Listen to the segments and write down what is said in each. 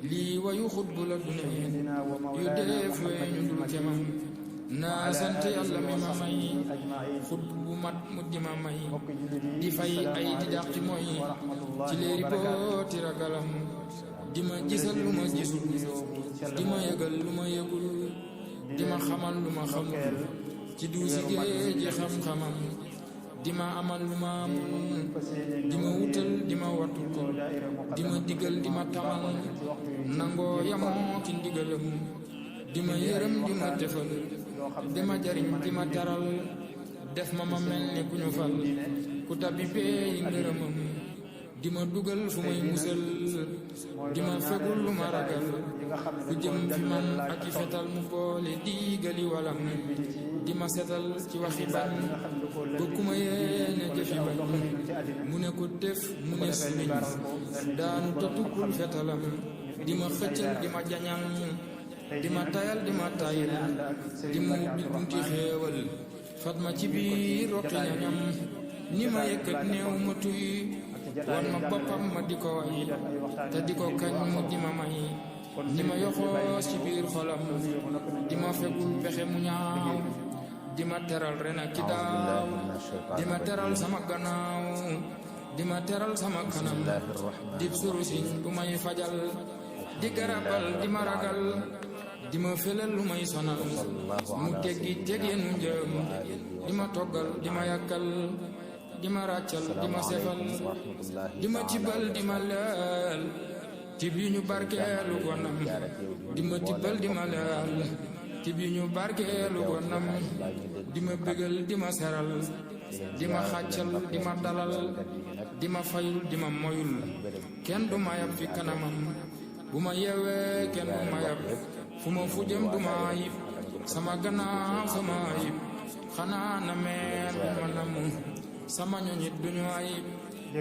lii wayu xutbu la dune yu def ñu dul kemam naa sant yàlla mi ma may xutbu bu mat mu di ma may di fay ay di dàq ci mooy ci léeri booti ragalam di ma gisal lu ma gisul di ma yëgal lu ma yëgul di ma xamal lu ma xamul ci duusi géeji xam-xamam di ma amal lu ma amul di ma wutal di ma wattul ko di ma digal di ma tamal nangoo yamoo ci ndigalam di ma yërëm di ma defal di ma jariñ di ma taral def ma mel ni ku ñu fal ku tabbi bee yi ngërëmam di ma dugal fu may musal di ma fegul lu ma ragal ku jëm fi man ak i fetal mu boole diigali walam di ma setal ci waxi bañ ba ku ma yéene jëfi bañ mu ne ko def mu ne sëriñ daanu totukul fetalam di ma xëccal di ma jañal di ma tayal di ma tayal di ma ubbil bunti xéewal fat ma ci biir roqi ñañam ni ma yëkkat néew ma tuy wan ma boppam ma di ko way te di ko kañ mu di ma may di ma yoxoos ci biir xolam di ma fegul pexe mu ñaaw di ma teral ren ak ki daaw di ma teral sama gannaaw di ma teral sama kanam di surusiñ bu may fajal di garabal di ma ragal di ma felal lu may sonal mu teggi tegeen mu njëm di ma toggal di ma yàkkal di ma ràccal di ma sefal di ma tibbal di ma leel tib yu ñu barkeelu gonam di ma tibbal di ma leel tib yu ñu barkeelu gonam di ma bégal di ma seral di ma xàccal di ma dalal di ma fayul di ma moyul kenn du ma yab fi kanamam bu ma yeewee kenn du ma yab fu ma fu jëm du ma ayib sama gannaaw sama ayib xanaa na meen du ma namu sama ñoñit duñu ayib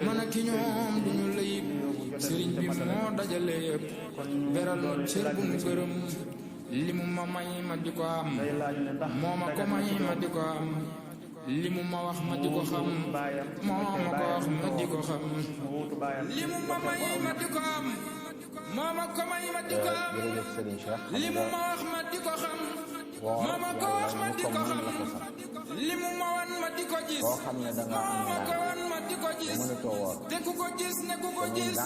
man ak ki ñoom duñu layib sëriñ bi moo dajale yëpp beral cër bu mu gërëm li mu ma may ma di ko am moo ma ko may ma di ko am li mu ma wax ma di ko xam moo ma ko wax ma di ko xam li mu ma may ma di ko am moo ma ko may ma di ko am li mu ma wax ma di ko xam moo ma ko wax ma di ko xam li mu ma wan ma di ko gis moo ma ko wan ma di ko gis te ku ko gis ne ku ko gis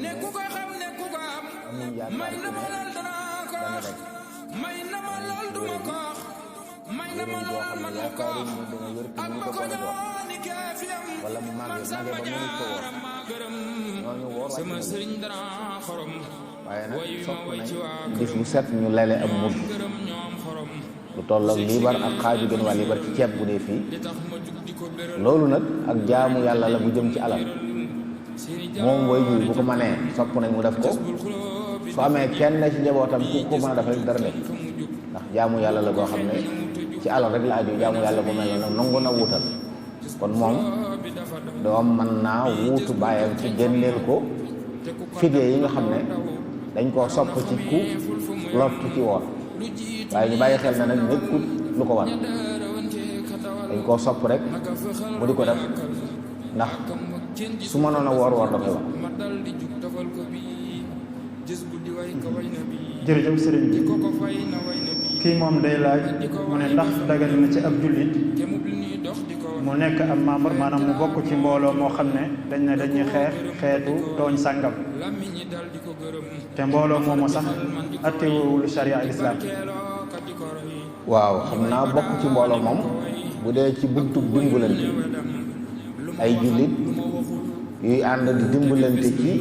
ne ku ko xam ne ku ko am may na ma lool danaa ko wax may na ma lool duma ko wax may na ma lool man ma ko wax ak ma ko ñooni keefiyam man sama jaaram maa gërëm sama sëriñ danaa xorom way wi ma way ci waa bis bu set ñu lele ab mudd gërëm ñoom xorom lu toll ak liibar ak xaaju gën waa liibar ci ceeb bu dee fii loolu nag ak jaamu yàlla la bu jëm ci alal moom way ji bu ko mënee sopp nañ mu def ko su amee kenn ci njabootam ku ko mën a def rek dara def ndax jaamu yàlla la boo xam ne ci alal rek la aju jaamu yàlla bu mel noonu nangu na wuutal kon moom doom mën naa wuutu bàyyam ci génneel ko fidee yi nga xam ne dañ koo sopp ci ku lottu ci woor waaye ñu bàyyi xel na nag nekkul lu ko war dañ koo sopp rek mu di ko def ndax su mënoon a woor da koy war. jërëjëf sëriñ bi kii moom day laaj mu ne ndax dagan na ci ab jullit mu nekk ab membre maanaam mu bokk ci mbooloo moo xam ne dañ ne dañuy xeex xeetu tooñ sàngam te mbooloo moomu sax attewoowul sharia al islam. waaw xam naa bokk ci mbooloo moom bu dee ci buntu dimbalante ay jullit yuy ànd di dimbalante ci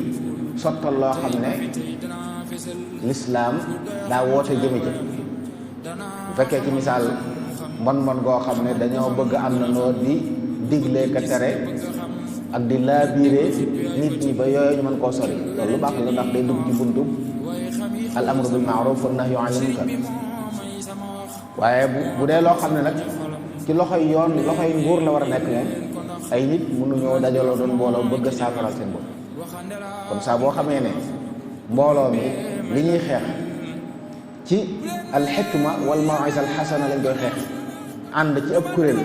sottal loo xam ne lislaam daa woote jëme ci bu fekkee ci misaal mbon goo xam ne dañoo bëgg am na noo di digle ka tere ak di laabiire nit ñi ba yooyu ñu mën koo sori loolu lu baax la ndax day dugg ci buntu al amru bil ma'ruf wa nahyu anil munkar waaye bu dee loo xam ne nag ci loxoy yoon loxoy nguur la war a nekk moom ay nit mënuñoo dajaloo doon mbooloo bëgg a saafaral seen bopp kon saa boo xamee ne mbooloo mi li ñuy xeex ci alxikma wal mawisa al xasana lañ koy xeex ànd ci ëpp kuréel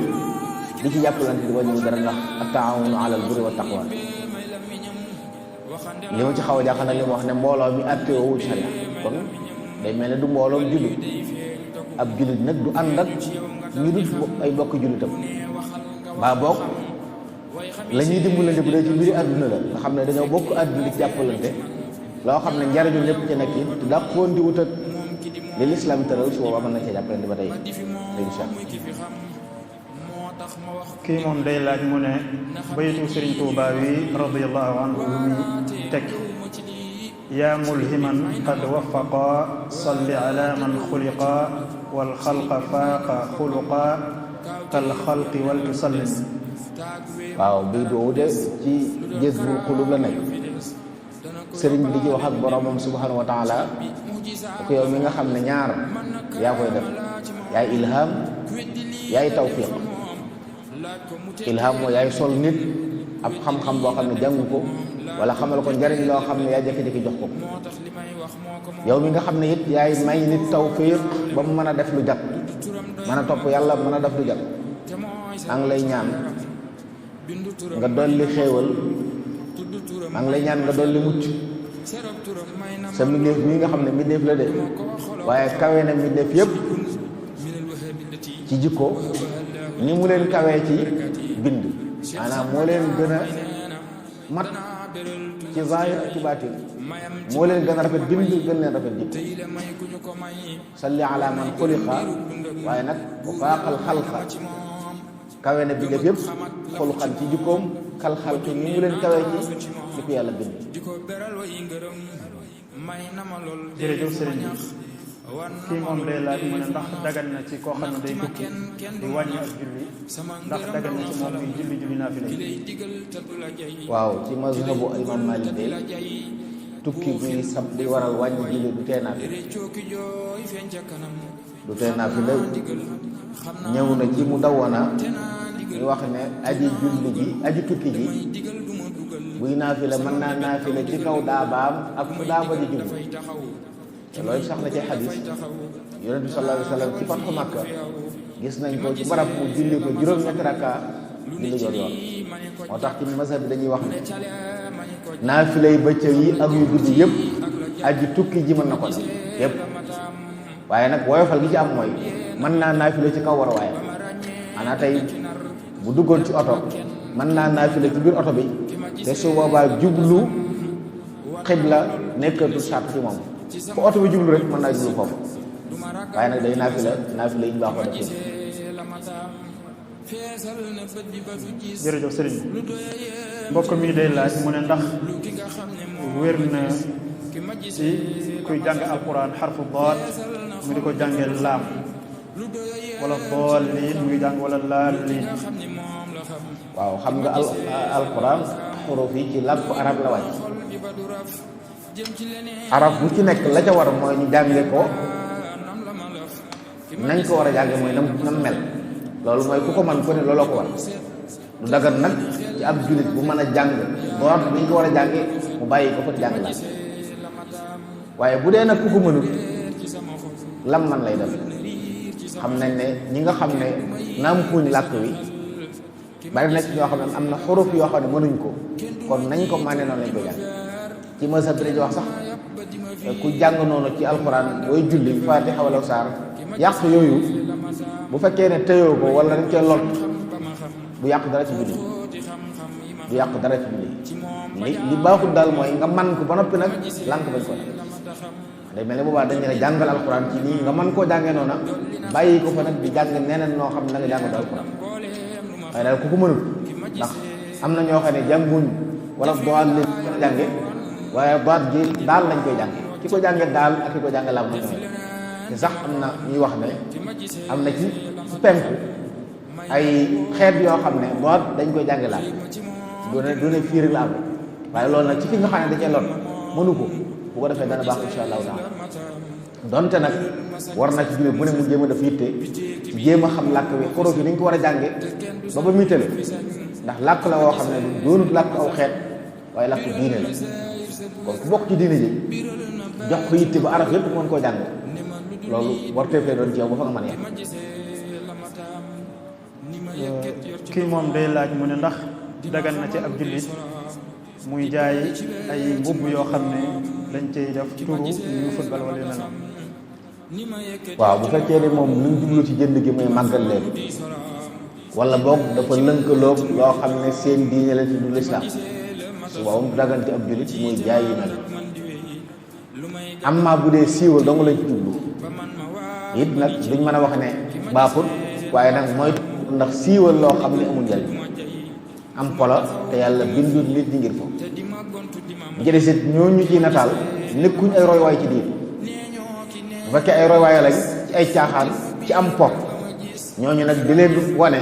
di ci jàppalante di wàññi dara ndax at taawunu ala al birri wa taqwa li ma ci xaw a jaaxal nag li ma wax ne mbooloo mi àtteewul sharia kon day mel ne du mbooloom jullit ab jullit nag du ànd ak ñu dul ay bokk jullitam baa bokk la ñuy dimbalante bu dee ci mbiri àdduna la nga xam ne dañoo bokk àdduna di jàppalante loo xam ne njariñu ñëpp ci nekk it te daa xoon di wutat li lislaam tëral su boobaa mën na cee jàppalante ba tey incha allah. kii moom day laaj mu ne baytu Sëriñ Tuubaa wi radiyallahu anhu mi tekki yaa mulhiman qad wafaqa salli ala man xuliqa wal xalqa faaqa xuluqa kal xalqi wal tusallim. waaw bii doowu de ci jazbul qulub la nekk sëriñ bi di ci wax ak boromam subhanahu wa taala ko yow mi nga xam ne ñaar yaa koy def yaay ilham yaay tawfiq. ilham mooy yaay sol nit ab xam-xam boo xam ne jàngu ko wala xamal ko njariñ loo xam ne yaa jékki-jékki jox ko yow mi nga xam ne it yaay may nit tawfiq ba mu mën a def lu jag mën a topp yàlla mën a def lu jag maa ngi lay ñaan nga dolli xéewal maa ngi lay ñaan nga dolli mucc sa mbindeef mii nga xam ne mbindeef la de waaye kawe na mbindeef yëpp ci jikko ni mu leen kawee ci bind maanaam moo leen gën a mat ci zaahir ak ci baatin moo leen gën a rafet bind gën leen rafet jikko salli ala man xuliqa waaye nag wa faaqal xalqa kawe na bindeef yëpp xuluqan ci jikkoom kal xalqi ni mu leen kawee ci di ko yàlla bind. jërëjëf sëriñ bi kii moom day laaj mu ne ndax dagan na ci koo xam ne day tukki di wàññi ak julli ndax dagan na ci moom muy julli naafila. waaw ci mazhabu imam Malik de tukki bi sab di waral wàññi julli du tee naafila ñëw na ci mu dawana ñu wax ne aji julli ji aji tukki ji buy naafila mën naa naafila ci kaw daabaam ak fu daaba di julli te loolu sax na ci xadis yonent bi sallallahu alayhi wa sallam ci fatxu Makka gis nañ ko ci barab mu julli ko juróom-ñetti rakka julli yoon moo tax ci mazhab bi dañuy wax ne naafilay bëccëg yi ak yu guddi yëpp aji tukki ji mën na ko def yëpp waaye nag woyofal gi ci am mooy mën naa naafila ci kaw war a waaye maanaam tey bu duggoon ci oto mën naa naafila ci biir oto bi te su boobaa jublu xibla nekkatu sàpp ci moom fu oto bi jublu rek mën naa jublu foofu waaye nag day naafila yi ñu baaxoo def ci. jërëjëf sëriñ mbokk mi day laaj mu ne ndax wér na ci kuy jàng alquran xarfu daad mu di ko jàngee laam wala bool lii muy jàng wala laal lii. waaw xam nga alquran xuruf yi ci làkk arab la wàcc arab bu ci nekk la ca war mooy ñu jànge ko nañ ko war a jànge mooy nam mel loolu mooy ku ko man ko ne looloo ko war du dagan nag ci ab jullit bu mën a jàng boot bi ñu ko war a jànge mu bàyyi ko fa jàng la waaye bu dee nag ku ko mënul lam man lay def xam nañ ne ñi nga xam ne nàmpuñ làkk wi bari na ci ñoo xam ne am na xuruf yoo xam ne mënuñ ko kon nañ ko mànne noonu lañ koy jàng ci mazhab bi dañuy wax sax ku jàng noonu ci alxuraan booy julli faatiha wala saar yàq yooyu bu fekkee ne tëyoo ko wala dañ cee lot du yàq dara ci julli li baaxul daal mooy nga man ko ba noppi nag lànk bañ ko nag day mel ne boobaa dañ ne jàngal alxuraan ci nii nga mën koo jàngee noona bàyyi ko fa nag di jàng neneen noo xam ne nga jàngal alxuraan waaye daal ku ko mënul ndax am na ñoo xam ne jànguñ wala doal lañ ko jànge waaye baat gi daal lañ koy jànge ki ko jànge daal ak ki ko jànge laam mooy te sax am na ñuy wax ne am na ci penku ay xeet yoo xam ne baat dañ koy jànge laam du ne fii rek la am waaye loolu nag ci fi nga xam ne da cee lot mënu ko bu ko defee dana baax insha allahu taala donte nag war na ci jullit bu ne mu jéem a def yitte ci jéem a xam làkk wi xuruf yi ni ñu ko war a jànge ba muy tële ndax làkk la woo xam ne doonut làkk aw xeet waaye làkk diine la kon ku bokk ci diine ji jox ko yitte ba araf yëpp mën koo jàng loolu war teefee doon ci yow ba fa nga mën kii moom day laaj mu ne ndax dagan na ci ab jullit muy jaay ay mbubb yoo xam ne dañ cey def turu ñu football wala yu mel noonu. waaw bu fekkee ne moom lu ñu jublu ci jënd gi mooy màggal leen wala boog dafa lënkaloog loo xam ne seen diine la ci du lislaam su boobu dagan ci ab jullit muy jaay yi mel amma bu dee siiwal dong lañ ci jublu it nag duñ mën a wax ne baaxul waaye nag mooy ndax siiwal loo xam ne amul njëriñ am polo te yàlla bindul nit ñi ngir foofu jërisit ñooñu ci nataal nekkuñ ay roywaay ci diin bu fekkee ay roywaay lañ ci ay caaxaan ci am po ñooñu nag di leen wane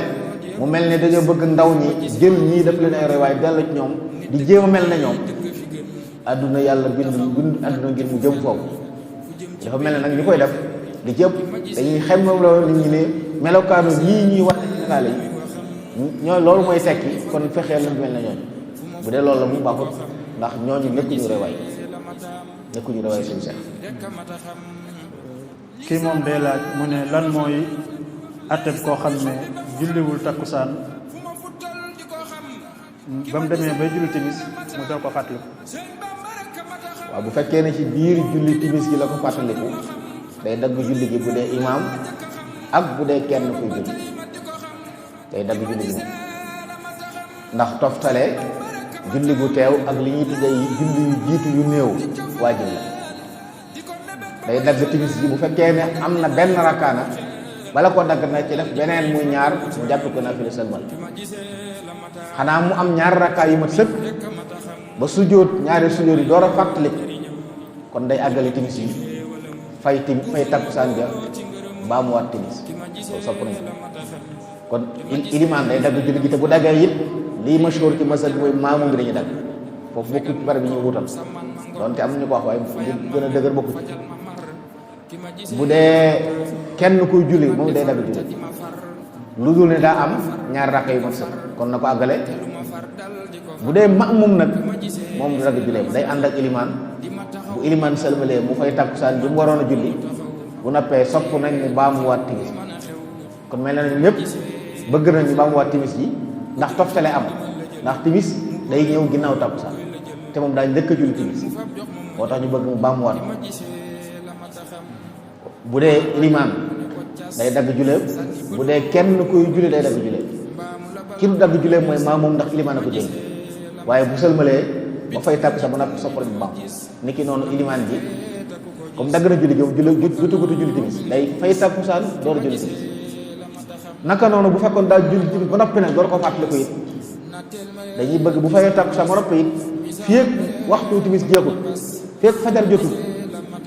mu mel ne dañoo bëgg ndaw ñi jël ñii def leen ay roywaay dellu ci ñoom di jéem a mel ne ñoom àdduna yàlla bind àdduna ngir mu jëm foofu dafa mel ne nag ñu koy def di jëpp dañuy xem moom la nit ñi ne melokaanu ñii ñuy wax nataale yi ñoo loolu mooy tekki kon fexeel na mel ne ñooñu bu dee loolu la mu baaxut ndax ñooñu nekkuñu rewaay suñu seex. kii moom day laaj mu ne lan mooy atteb koo xam ne julliwul takkusaan ba mu demee bay julli timis mu doo ko fàttaliku. waaw bu fekkee ne ci biir julli timis gi la ko fàttaliku day dagg julli gi bu dee imaam ak bu dee kenn kuy julli day dagg julli gi moom ndax toftale julli gu teew ak li ñuy tuddee julli yu jiitu yu néew waajib la day dagg timis ji bu fekkee ne am na benn rakkaana bala ko dagg na ci def beneen muy ñaar mu jàpp ko na fi la sëlmal xanaa mu am ñaar rakkaa yu mat sëkk ba sujjóot ñaari sujjóot yi door a fàttali kon day àggale timis yi fay takkusaan ja baa mu waat timis loolu sopp nañu kon ilimaan day dagg julli gi te bu daggee it lii mashhur ci masal bi mooy maamu ngi dañuy dagg foofu bokku ci bari bi ñu wutal doonte am nañu ko wax waaye gën a dëgër bokku ci bu dee kenn kuy julli moom day dagg julli lu dul ne daa am ñaar rakka yu mat sëkk kon na ko àggale bu dee ma'mum nag moom du dagg julleem day ànd ak ilimaan bu ilimaan sëlmalee mu fay takkusaan bi mu waroon a julli bu noppee sopp nañ mu baamuwaat timis kon mel na ne ñëpp bëgg nañ ñu baamuwaat timis ji ndax toftale am ndax timis day ñëw ginnaaw takkusaan te moom daa njëkk a julli timis moo tax ñu bëgg mu baamuwaat bu dee ilimaan day dagg julleem bu dee kenn kuy julli day dagg julleem ki du dagg julleem mooy maamum ndax ilimaan a ko jël waaye bu sëlmalee ba fay takkusaan ba noppi soppal bu baax ni ki noonu ilimaan ji comme dagg na julli gi gutu julli timis day fay takkusaan door a julli timis naka noonu bu fekkoon daal julli timis ba noppi nag door ko fàttaliku it dañuy bëgg bu fayee takkusaan ba noppi it fii ak waxtu timis jeexul fii ak fajar jotul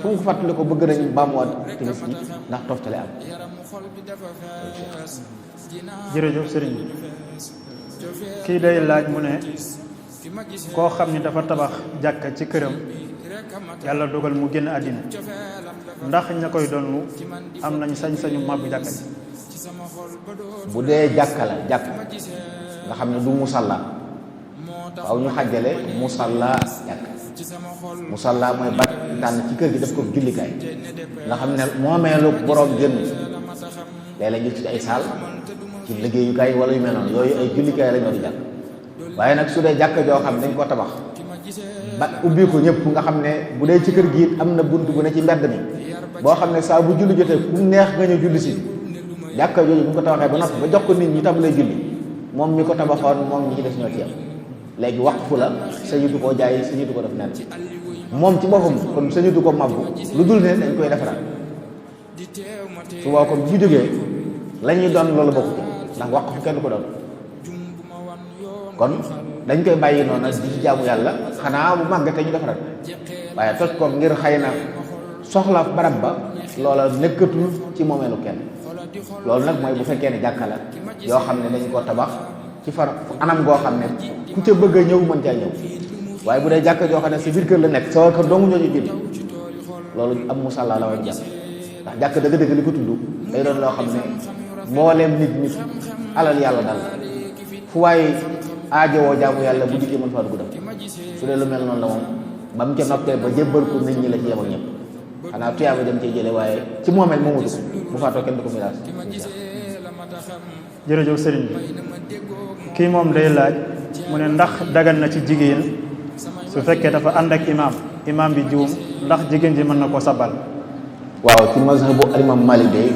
fu mu ko fàttaliku bëgg nañu baamuwaat timis gi ndax toftale am. jërëjëf sëriñ bi kii day laaj mu ne koo xam ni dafa tabax jàkka ci këram yàlla dogal mu génn àddina ndax ña koy donnu am nañ sañ-sañu màbbu jàkka ji. bu dee jàkka la jàkk nga xam ne du musalla waaw ñu xàjjale musalla jàkk musalla mooy bat tànn ci kër gi def ko jullikaay nga xam ne moomeelu boroom génn léeg-léeg gis ci ay saal ci liggéeyukaay wala yu mel noonu yooyu ay jullikaay lañu war a jàkk waaye nag su dee jàkk joo xam dañ ko tabax ba ubbi ko ñëpp nga xam ne bu dee ci kër gi it am na bunt bu ne ci mbedd mi boo xam ne saa bu julli jotee ku neex nga ñëw julli si jàkka jooju bu ñu ko tabaxee ba noppi ba jox ko nit ñi tàmbalee julli moom mi ko tabaxoon moom ñi ci des ñoo ci yam léegi waqfu la sañutu koo jaay sañutu ko def nen moom ci boppam kon sañutu ko mabbu lu dul ne dañ koy defaraat su boo kon bu ñu jógee la ñuy doon loolu bokku ci ndax waqfu kenn ko doon kon dañ koy bàyyi noonu di ci jaamu yàlla xanaa bu màgg te ñu defaraat waaye toj ko ngir xëy na soxla barab ba loola nekkatul ci moomeelu kenn loolu nag mooy bu fekkee ne jàkka la yoo xam ne dañ koo tabax ci far anam goo xam ne ku ca bëgg a ñëw mën caa ñëw waaye bu dee jàkka joo xam ne sa biir kër la nekk soo kër doomu ñooñu julli loolu am musalla la war a jàpp ndax jàkk dëgg-dëgg li ko tudd day doon loo xam ne mbooleem nit alal yàlla dal fu waaye aajowoo jaamu yàlla bu dikkee mën faa dugg dem su dee lu mel noonu la moom ba mu ca noppee ba jébbal ko nit ñi la ci yem ak ñëpp xanaa tuyaaba dem cee jële waaye ci moomeel moomu dugg bu faatoo kenn du ko miraas. jërëjëf sëriñ bi kii moom day laaj mu ne ndax dagan na ci jigéen su fekkee dafa ànd ak imaam bi juum ndax jigéen ji mën na koo sabal. waaw ci mazhabu alimam Malik de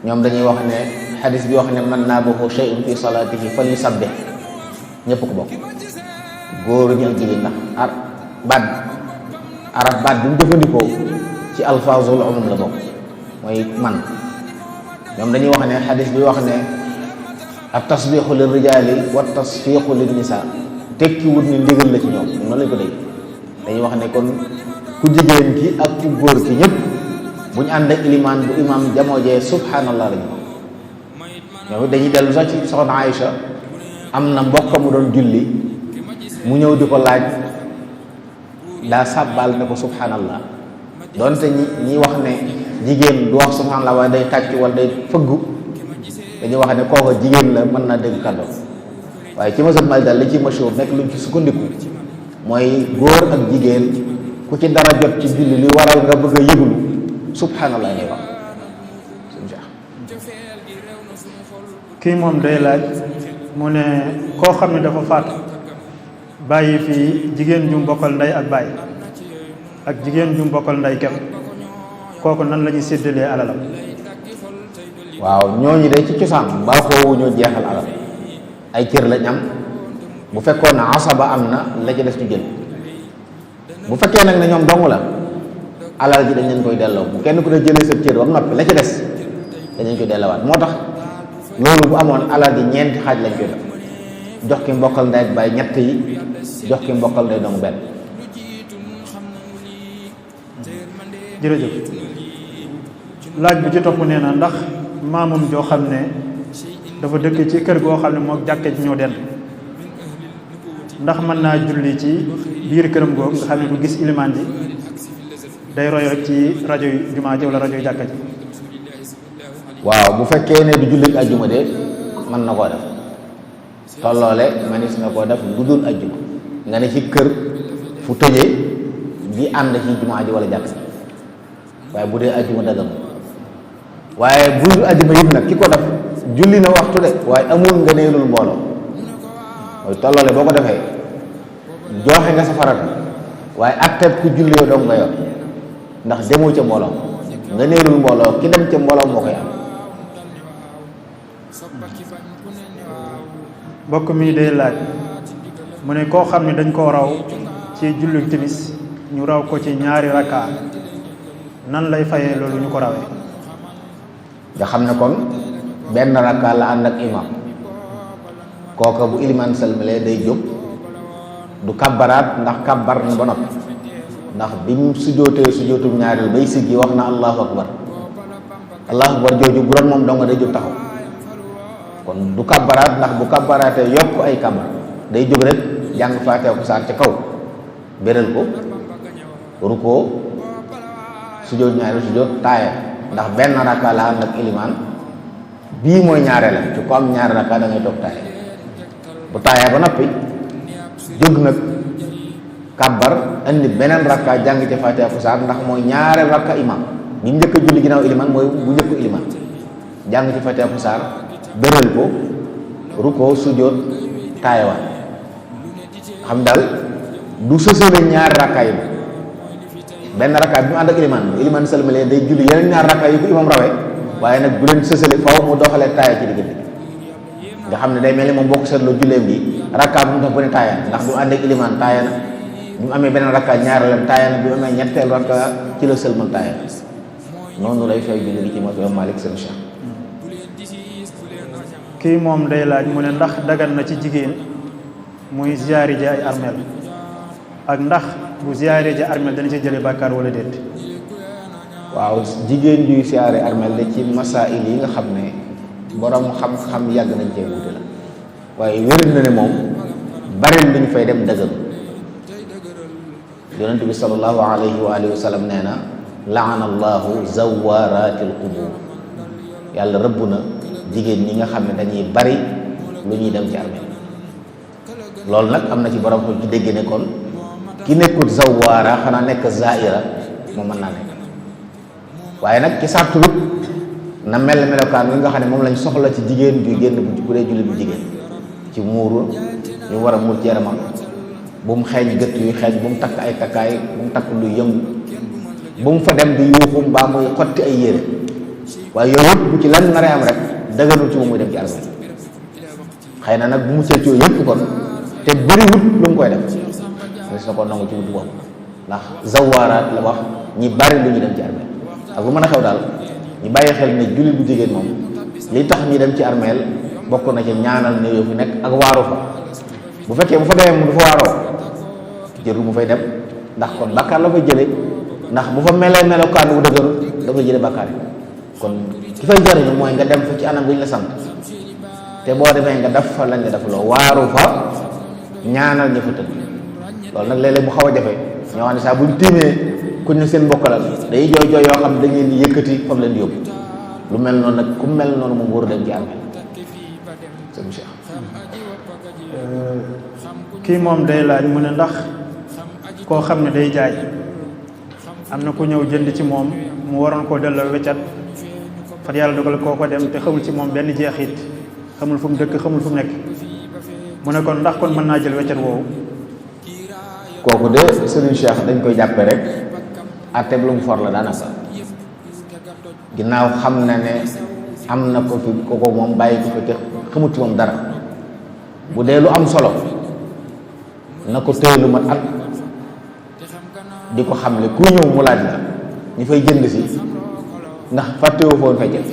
ñoom dañuy wax ne xadis bi wax ne man naabahu shay'un fi salaatihi falyusabbih ñëpp ko bokk, góor ñi ak jigéen ndax baat bi mu jëfandikoo ci alfaazul umum la bokk, mooy man. ñoom dañuy wax ne xadis bi wax ne at tasbiixu lir rijaali wa tasfiiqu lin nisaa tekki wut ni ndigal la ci ñoom noonu lañ ko dégg. dañuy wax ne kon ku jigéen ki ak ku góor ki ñëpp bu ñu ànd ak ilimaan bu imaam jamoojee subhanallah lañu wax. ñoom dañuy dellu sax ci soxna Aïcha am na mbokk mu doon julli mu ñëw di ko laaj daa sàbbaal ne ko subhanallah, doonte ñi wax ne jigéen du wax subhanallah waaye day tàcc wala day fëggu, dañuy wax ne kooka jigéen la mën naa dégg kàddu. waaye ci mazhab Maalik daal li ci mashhur nekk luñ ci sukkandiku mooy góor ak jigéen ku ci dara jot ci julli li waral nga bëgg a yëglu subhanallah ngay wax. kii moom day laaj mu ne koo xam ne dafa faatu bàyyi fii jigéen ju mbokkal ndey ak baay ak jigéen ju mbokkal ndey kepp, kooku nan la ñuy séddalee alalam. waaw ñooñu day ci cosaan baaxoowu ñoo jeexal alal, ay cër lañ am. bu fekkoon ne asaba am na la ci des ñu jël, bu fekkee nag ne ñoom dong la alal ji dañ leen koy delloo. bu kenn ku ne jëlee sa cër ba mu noppi la ci des dañ leen koy delloowaat. moo tax loolu bu amoon alal ji ñeenti xaaj lañ koy def, jox ki mbokkal ndey ak baay ñett yi, jox ki mbokkal ndey dong benn. jërëjëf. laaj bi ci topp nee na ndax maamum joo xam ne dafa dëkk ci kër goo xam ne moo jàkke ji ñoo den, ndax mën naa julli ci biir këram googu nga xam ne du gis ilimaan ji, day roy rek ci rajo yu jumaa ji wala rajo yu jàkka ji. waaw bu fekkee ne du jullit ajjuma de mën na koo def, tolloole manis na koo def lu dul ajjuma. nga ne ci kër fu tëjee di ànd ci jumaa ji wala jàkk ji, waaye bu dee ajjuma dagal. waaye bu dul ajjuma yëpp nag ki ko def julli na waxtu de waaye amul nga neelul mbooloo, mooy tolloole boo ko defee joxe nga sa farata waaye atteb ku julli yow dong nga yor ndax demoo ca mbooloo. nga neelul mbooloo ki dem ca mbooloo moo koy am. mbokk mi day laaj mu ne koo xam ne dañ koo raw ci julli timis ñu raw ko ci ñaari rakka, nan lay fayee loolu ñu ko rawee. nga xam ne kon benn rakka la ànd ak imam, kooka bu ilimaan salmalee day jóg du kabbaraat ndax kabbar na ba noppi, ndax bi mu sujjootee sujjootum ñaareel bay siggi wax na allahu akbar. allahu akbar jooju bu doon moom dong day jóg taxaw, kon du kabbaraat ndax bu kabbaraatee yokk ay kabbar day jóg rek jàng faatiha ko saar ca kaw béral ko rukoo sujjoot ñaareel sujjoot taaya, ndax benn rakka la ànd ak ilimaan, bii mooy ñaareelam. ci ko am ñaari rakka da ngay toog taaya. bu taaya ba noppi jóg nag kabbar indi beneen rakka jàng ca faatiha ko saar ndax mooy ñaareel rakka imam bi njëkk a julli ginnaaw ilimaan mooy bu njëkk ilimaan, jàng ci faatiha ko saar béral ko rukoo sujjoot taayawaat. xam daal du sësale ñaari rakka yi benn rakka bi mu ànd ak ilimaan salmalee day julli yeneen ñaari rakka yi bu imam rawee, waaye nag bu leen sësale faw mu doxalee taaya ci diggante nga xam ne day mel ni moom boo ko seetloo julleem bi rakka bu mu def bu ne taaya na, ndax bu mu ànd ak ilimaan taaya na, bi mu amee beneen rakka ñaareelam taaya na, bi mu amee ñetteel rakka ci la sëlmal taaya na. noonu lay fay julli gi ci mazhab Maalik seen Cheikh. kii moom day laaj mu ne ndax dagan na ci jigéen muy ziyaari ji ay armeel, ak ndax bu ziyaare ji armeel dana ci jële bàkkaar wala déet. waaw jigéen juy siyaare armeel de ci masail yi nga xam ne borom xam-xam yàgg nañ cee wuute la, waaye wér na ne moom bari luñ fay dem dëggal. yonent bi sallallahu alayhi wa alihi wa sallam nee na laana allahu zawaratil qubur, yàlla rëbb na jigéen ñi nga xam ne dañuy bari lu ñuy dem ci armeel. loolu nag am na ci borom ko ci dégg ne kon ki nekkut zawaara xanaa nekk zaira moom mën naa nekk, waaye nag ci sartu na mel melokaan wi nga xam ne moom lañ soxla ci jigéen ju génn bu dee jullit bu jigéen ci muuru ñu war a muur ci yaramam bu mu xeeñ gët yu xeeñ, bu mu takk ay takkaay, bu mu takk lu yëngu, bu mu fa dem di yuuxu mbaa muy xotti ay yére. waaye yooyu yëpp bu ci lan naree am rek dëgganul ci moom muy dem ci armeel. xëy na nag bu mu seetoo yëpp kon te bëriwut lu mu koy def des na ko nangu ci buntu boobu, ndax zawaaraat la wax ñi bari lu ñu dem ci armeel. ak lu mën a xew daal ñu bàyyi xel ne jullit bu jigéen moom li tax ñi dem ci armeel bokk na ci ñaanal ne yoo fi nekk ak waaru fa. bu fekkee bu fa demee mu du fa waaroo jërul mu fay dem, ndax kon bàkkaar la fay jële, ndax bu fa melee melokaan wu dëgëru da fay jële bàkkaar yi. kon ki fay jariñu mooy nga dem fa ci anam bu ñu la sant, te boo demee nga def fa lañ la def loo waaru fa ñaanal ña fa tëdd. loolu nag léeg-léeg bu xaw a jafe ñoo xam ne saa buñ tiimee kuñ ne seen mbokkalal day jooy jooy yoo xam ne dañ leen di yëkkati fam leen di yóbbu. lu mel noonu nag ku mel noonu moom waru dem ci armeel. sëñ Cheikh kii moom day laaj mu ne ndax koo xam ne day jaay am na ku ñëw jënd ci moom mu waroon koo delloo weccat far yàlla dogal koo ko dem te xamul ci moom benn jeexit, xamul fu mu dëkk, xamul fu mu nekk, mu ne kon ndax kon mën naa jël weccat woowu. kooku de sëriñ Cheikh dañ koy jàppe rek àtteeb lu mu for la daanaka, ginnaaw xam na ne am na ko fi kooku moom bàyyi ko fi te xamut ci moom dara. bu dee lu am solo na ko téye lu mat at di ko xamle ku ñëw mu laaj la ñi fay jënd si ndax fàttewoo foon fay jël.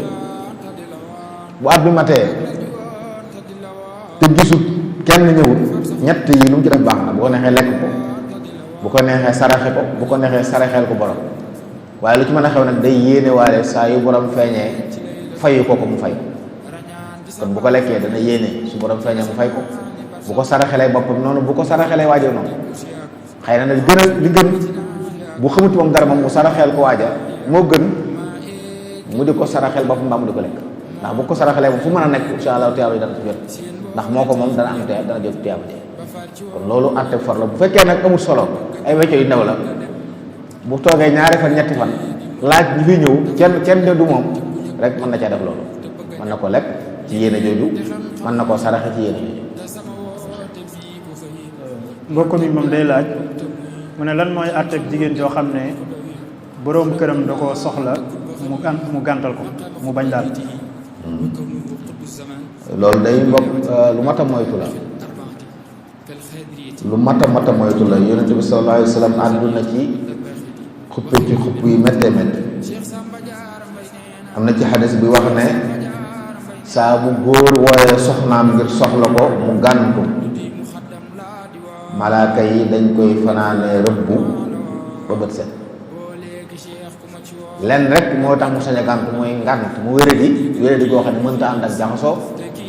bu at bi matee te gisut kenn ñëwut, ñett yi lu mu ci def baax na. bu ko neexee lekk ko, bu ko neexee saraxe ko, bu ko neexee saraxeel ko borom. waaye lu ci mën a xew nag day yéene waale saa yu borom feeñee fayu ko mu fay. kon bu ko lekkee dana yéene su borom feeñee mu fay ko, bu ko saraxelee boppam noonu, bu ko saraxelee waajoo noonu. xëy na nag gën a li gën bu xamuti moom dara moom mu saraxeel ko waaja moo gën mu di ko saraxeel boppam mbaa mu di ko lekk, ndax bu ko saraxelee moom fu mën a nekk insha Allah tiyaaba yi dana ci jot, ndax moo ko moom dana am tiyaaba, dana jot tiyaaba ji. kon loolu àtte for la. bu fekkee nag amul solo ay wecco yu ndaw la, bu toogee ñaari fan ñetti fan laaj ñi fi ñëw kenn de du moom rek mën na caa def loolu. mën na ko lekk ci yéene jooju, mën na koo saraxe ci yéene jooju. mbokk mi moom day laaj mu ne lan mooy àtteeg jigéen joo xam ne boroom këram da koo soxla mu gàntal ko mu bañ daal. loolu day mbokk lu mat a moytu la, lu mat a moytu la. yonente bi sallallahu alayhi wa sallam àdduna ci xuppe ci xupp yi méttee métti. am na ci xadis bi wax ne saa bu góor wooyee soxnaam ngir soxla ko mu gàntu, malaaka yi dañ koy fanaane rëbbu ba bët set. lenn rek moo tax mu sañ a gàntu mooy ngànt mu wéradi goo xam ne mënta ànd ak jaxasoo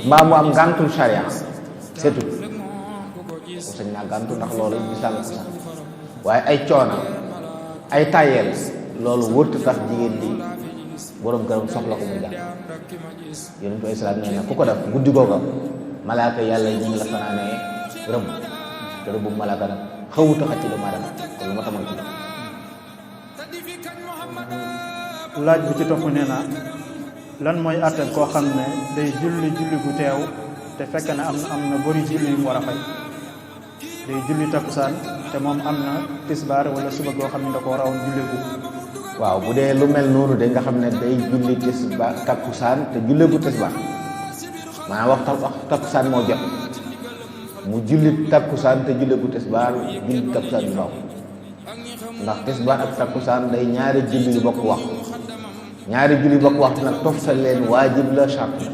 mbaa mu am ngàntul charia seetu ko sañ naa gàntu ndax loolu lislaam ko sax. waaye ay coona ay tàyyeel loolu wërtu tax jigéen di borom këram soxla ko muy gànt. yonent bi islaam nee na ku ko def guddi googa malaaka yàlla ñu ngi la fanaanee rëbb te rëbb malaaka nag xawuta xacc doomu aadama kon lu ma tamoy ci laaj bu ci topp nee na lan mooy àtteeb koo xam ne day julli gu teew te fekk na am na bari julli yu mu war a fay. day julli takkusaan te moom am na tisbaar wala suba goo xam ne da ko rawoon julli gu. waaw bu dee lu mel noonu de nga xam ne day julli tisbaar takkusaan te julli gu tisbaar maanaam wax takkusaan moo jot mu julli takkusaan te julli gu tisbaar julli takkusaan yu baax ndax tisbaar ak takkusaan day ñaari julli yu bokk waxtu. ñaari julli bokk waxtu nag toftal leen waajib la charte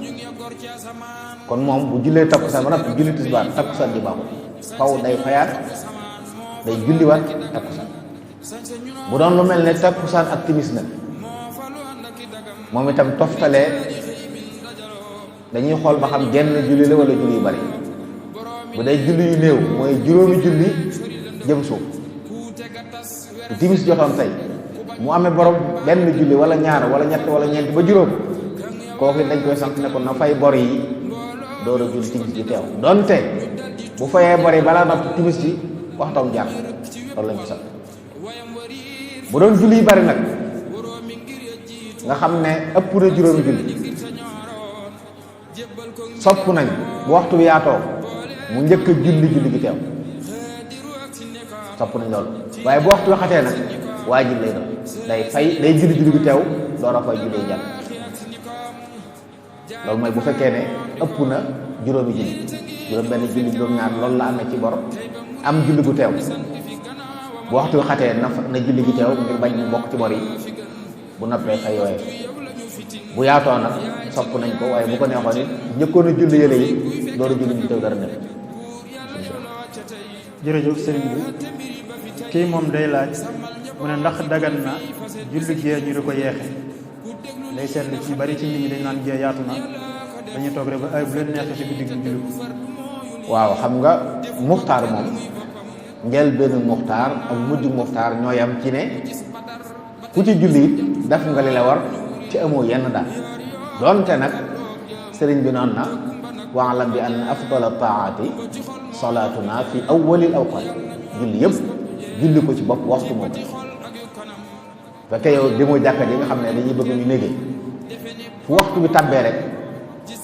kon moom bu jullee takkusaan ba nag julli tisbaar takkusaan ji baaxul faw day fayaat day julliwaat takkusaan. bu doon lu mel ne takkusaan ak timis nag moom itam toftalee dañuy xool ba xam genn julli la wala julli yu bari. bu day julli yu néew mooy juróomi julli jëm suuf. timis jotoon tey mu amee borom benn julli wala ñaar wala ñett wala ñeent ba juróom kooku dañ koy sant ne ko na fay bor yi door a julli timis ji teew donte bu fayee bor yi balaa noppi timis ji waxtoom jaar loolu lañ ko sant. bu doon julli yu bari nag nga xam ne ëpp na juróomi julli sopp nañ bu waxtu bi yaatoo mu njëkk a julli gi teew sopp nañ loolu waaye bu waxtu waxatee nag waajib lay doon day julli gu teew door a fay jullee jàll loolu mooy bu fekkee ne ëpp na juróomi julli juróom-benn julli juróom-ñaar loolu la amee ci bor am julli gu teew bu waxtu waxatee na julli gi teew ngir bañ mu bokk ci bor yi bu noppee fay yooyee bu yaatoo nag sopp nañ ko waaye bu ko neexoon it njëkkoon a julli yële yi door a julli gi teew dara nekk. jërëjëf sëriñ bi kii moom day laaj mu ne ndax dagan na julli gee ñu di ko yeexe day seetlu ci bari ci nit ñi dañ naan gee yaatu na dañuy toog rek ba ay bu leen neexee ci guddi gi julli ko. waaw xam nga muxtaar moom njël benn muxtaar ak mujj muxtaar ñooy am ci ne ku ci julli it def nga li la war ci amoo yenn daal doonte nag sëriñ bi noonu na wa'lam bi anna afdala taati salaatuna fi awwalil awqaat julli yëpp julli ko ci bopp waxtu moom fekkee yow demoo jàkka ji nga xam ne dañuy bëgg ñu négee fu waxtu bi tàbbee rek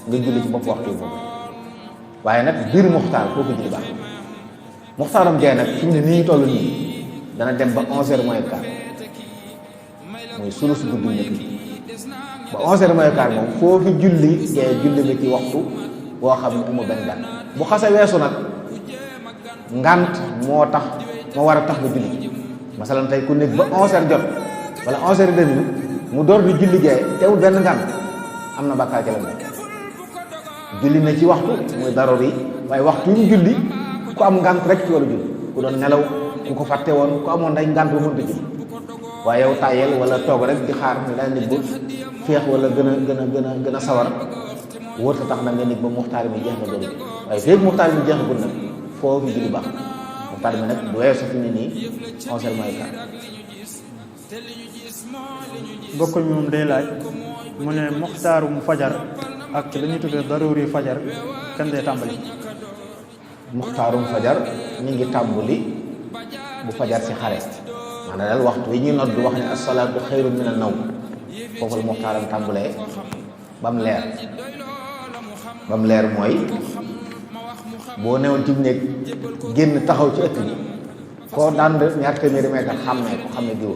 nga julli ci bopp waxtu bi moom waaye nag biir muxtaar foo ko julli baax muxtaaram gee nag fi mu ne nii ñu toll nii dana dem ba 11h moins quart mooy sulu su guddi nekk ba 11h moins quart moom foo fi julli gee julli nga ci waxtu boo xam ne amul benn gàtt bu xase weesu nag ngant moo war a tax nga julli masalan tey ku nekk ba 11h jot wala 11h30 mu door di julli gee teewul benn ngant am na bàkkaar ci la nekk julli na ci waxtu muy daroor yi waaye waxtu yu mu julli ku am ngant rek ci war a julli ku doon nelaw ku ko fàtte woon ku amoon day ngant ba mënta julli waaye yow tàyyeel wala toog rek di xaar ne daa nit ba féex wala gën a sawar wóor sa tax na nga nit ba muxtaar mi jeex na doon waaye féeg muxtaar mi jeexagul nag foofu julli baax muxtaar mi nag du weesu fi ne nii 11h moins quart. mbokk mi moom day laaj mu ne muxtaarum fajar ak la ñuy tuddee daruri fajar kan day tàmbali. muxtaarum fajar mi ngi tàmbali bu fajar si xare maanaam daal waxtu yi ñuy nodd wax ne as-salaatu xayrun mina nawm foofu la muxtaaram tàmbalee ba mu leer mooy boo newoon ci néeg génn taxaw ci ëtt bi koo dànd ñaar téeméeri meetar xàmmee ko xam ne diw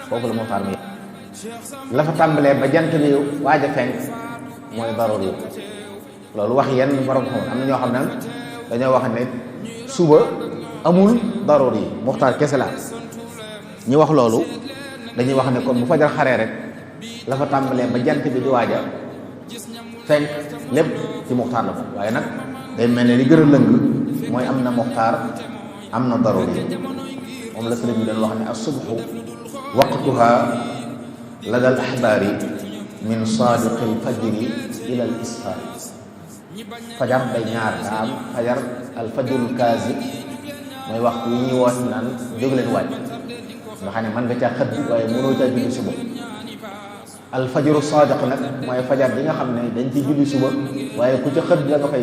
foofu la muxtaar mi la fa tàmbalee ba jant bi waaj a fenk mooy daroor yi loolu wax yenn borom xam am na ñoo xam ne dañoo wax ne suba amul daroor yi muxtaar kese la ñi wax loolu dañuy wax ne kon bu fajar xaree rek la fa tàmbalee ba jant bi di waaj a fenk lépp ci muxtaar la ko waaye nag day mel ne li gën a lëng mooy am na muxtaar am na daroor yi moom la sëriñ bi doon wax ne as-subhu waqtuha lada al ahbaari min saadiqi al fajri ila al isfaari fajar day ñaar daa am fajar al fajrul kaazib mooy waxtu yi ñuy woot naan jóg leen waaj nga xam ne mën nga caa xëdd waaye mënoo caa julli suba al fajru saadiq nag mooy fajar bi nga xam ne dañ ci julli suba waaye ku ca xëdd da nga fay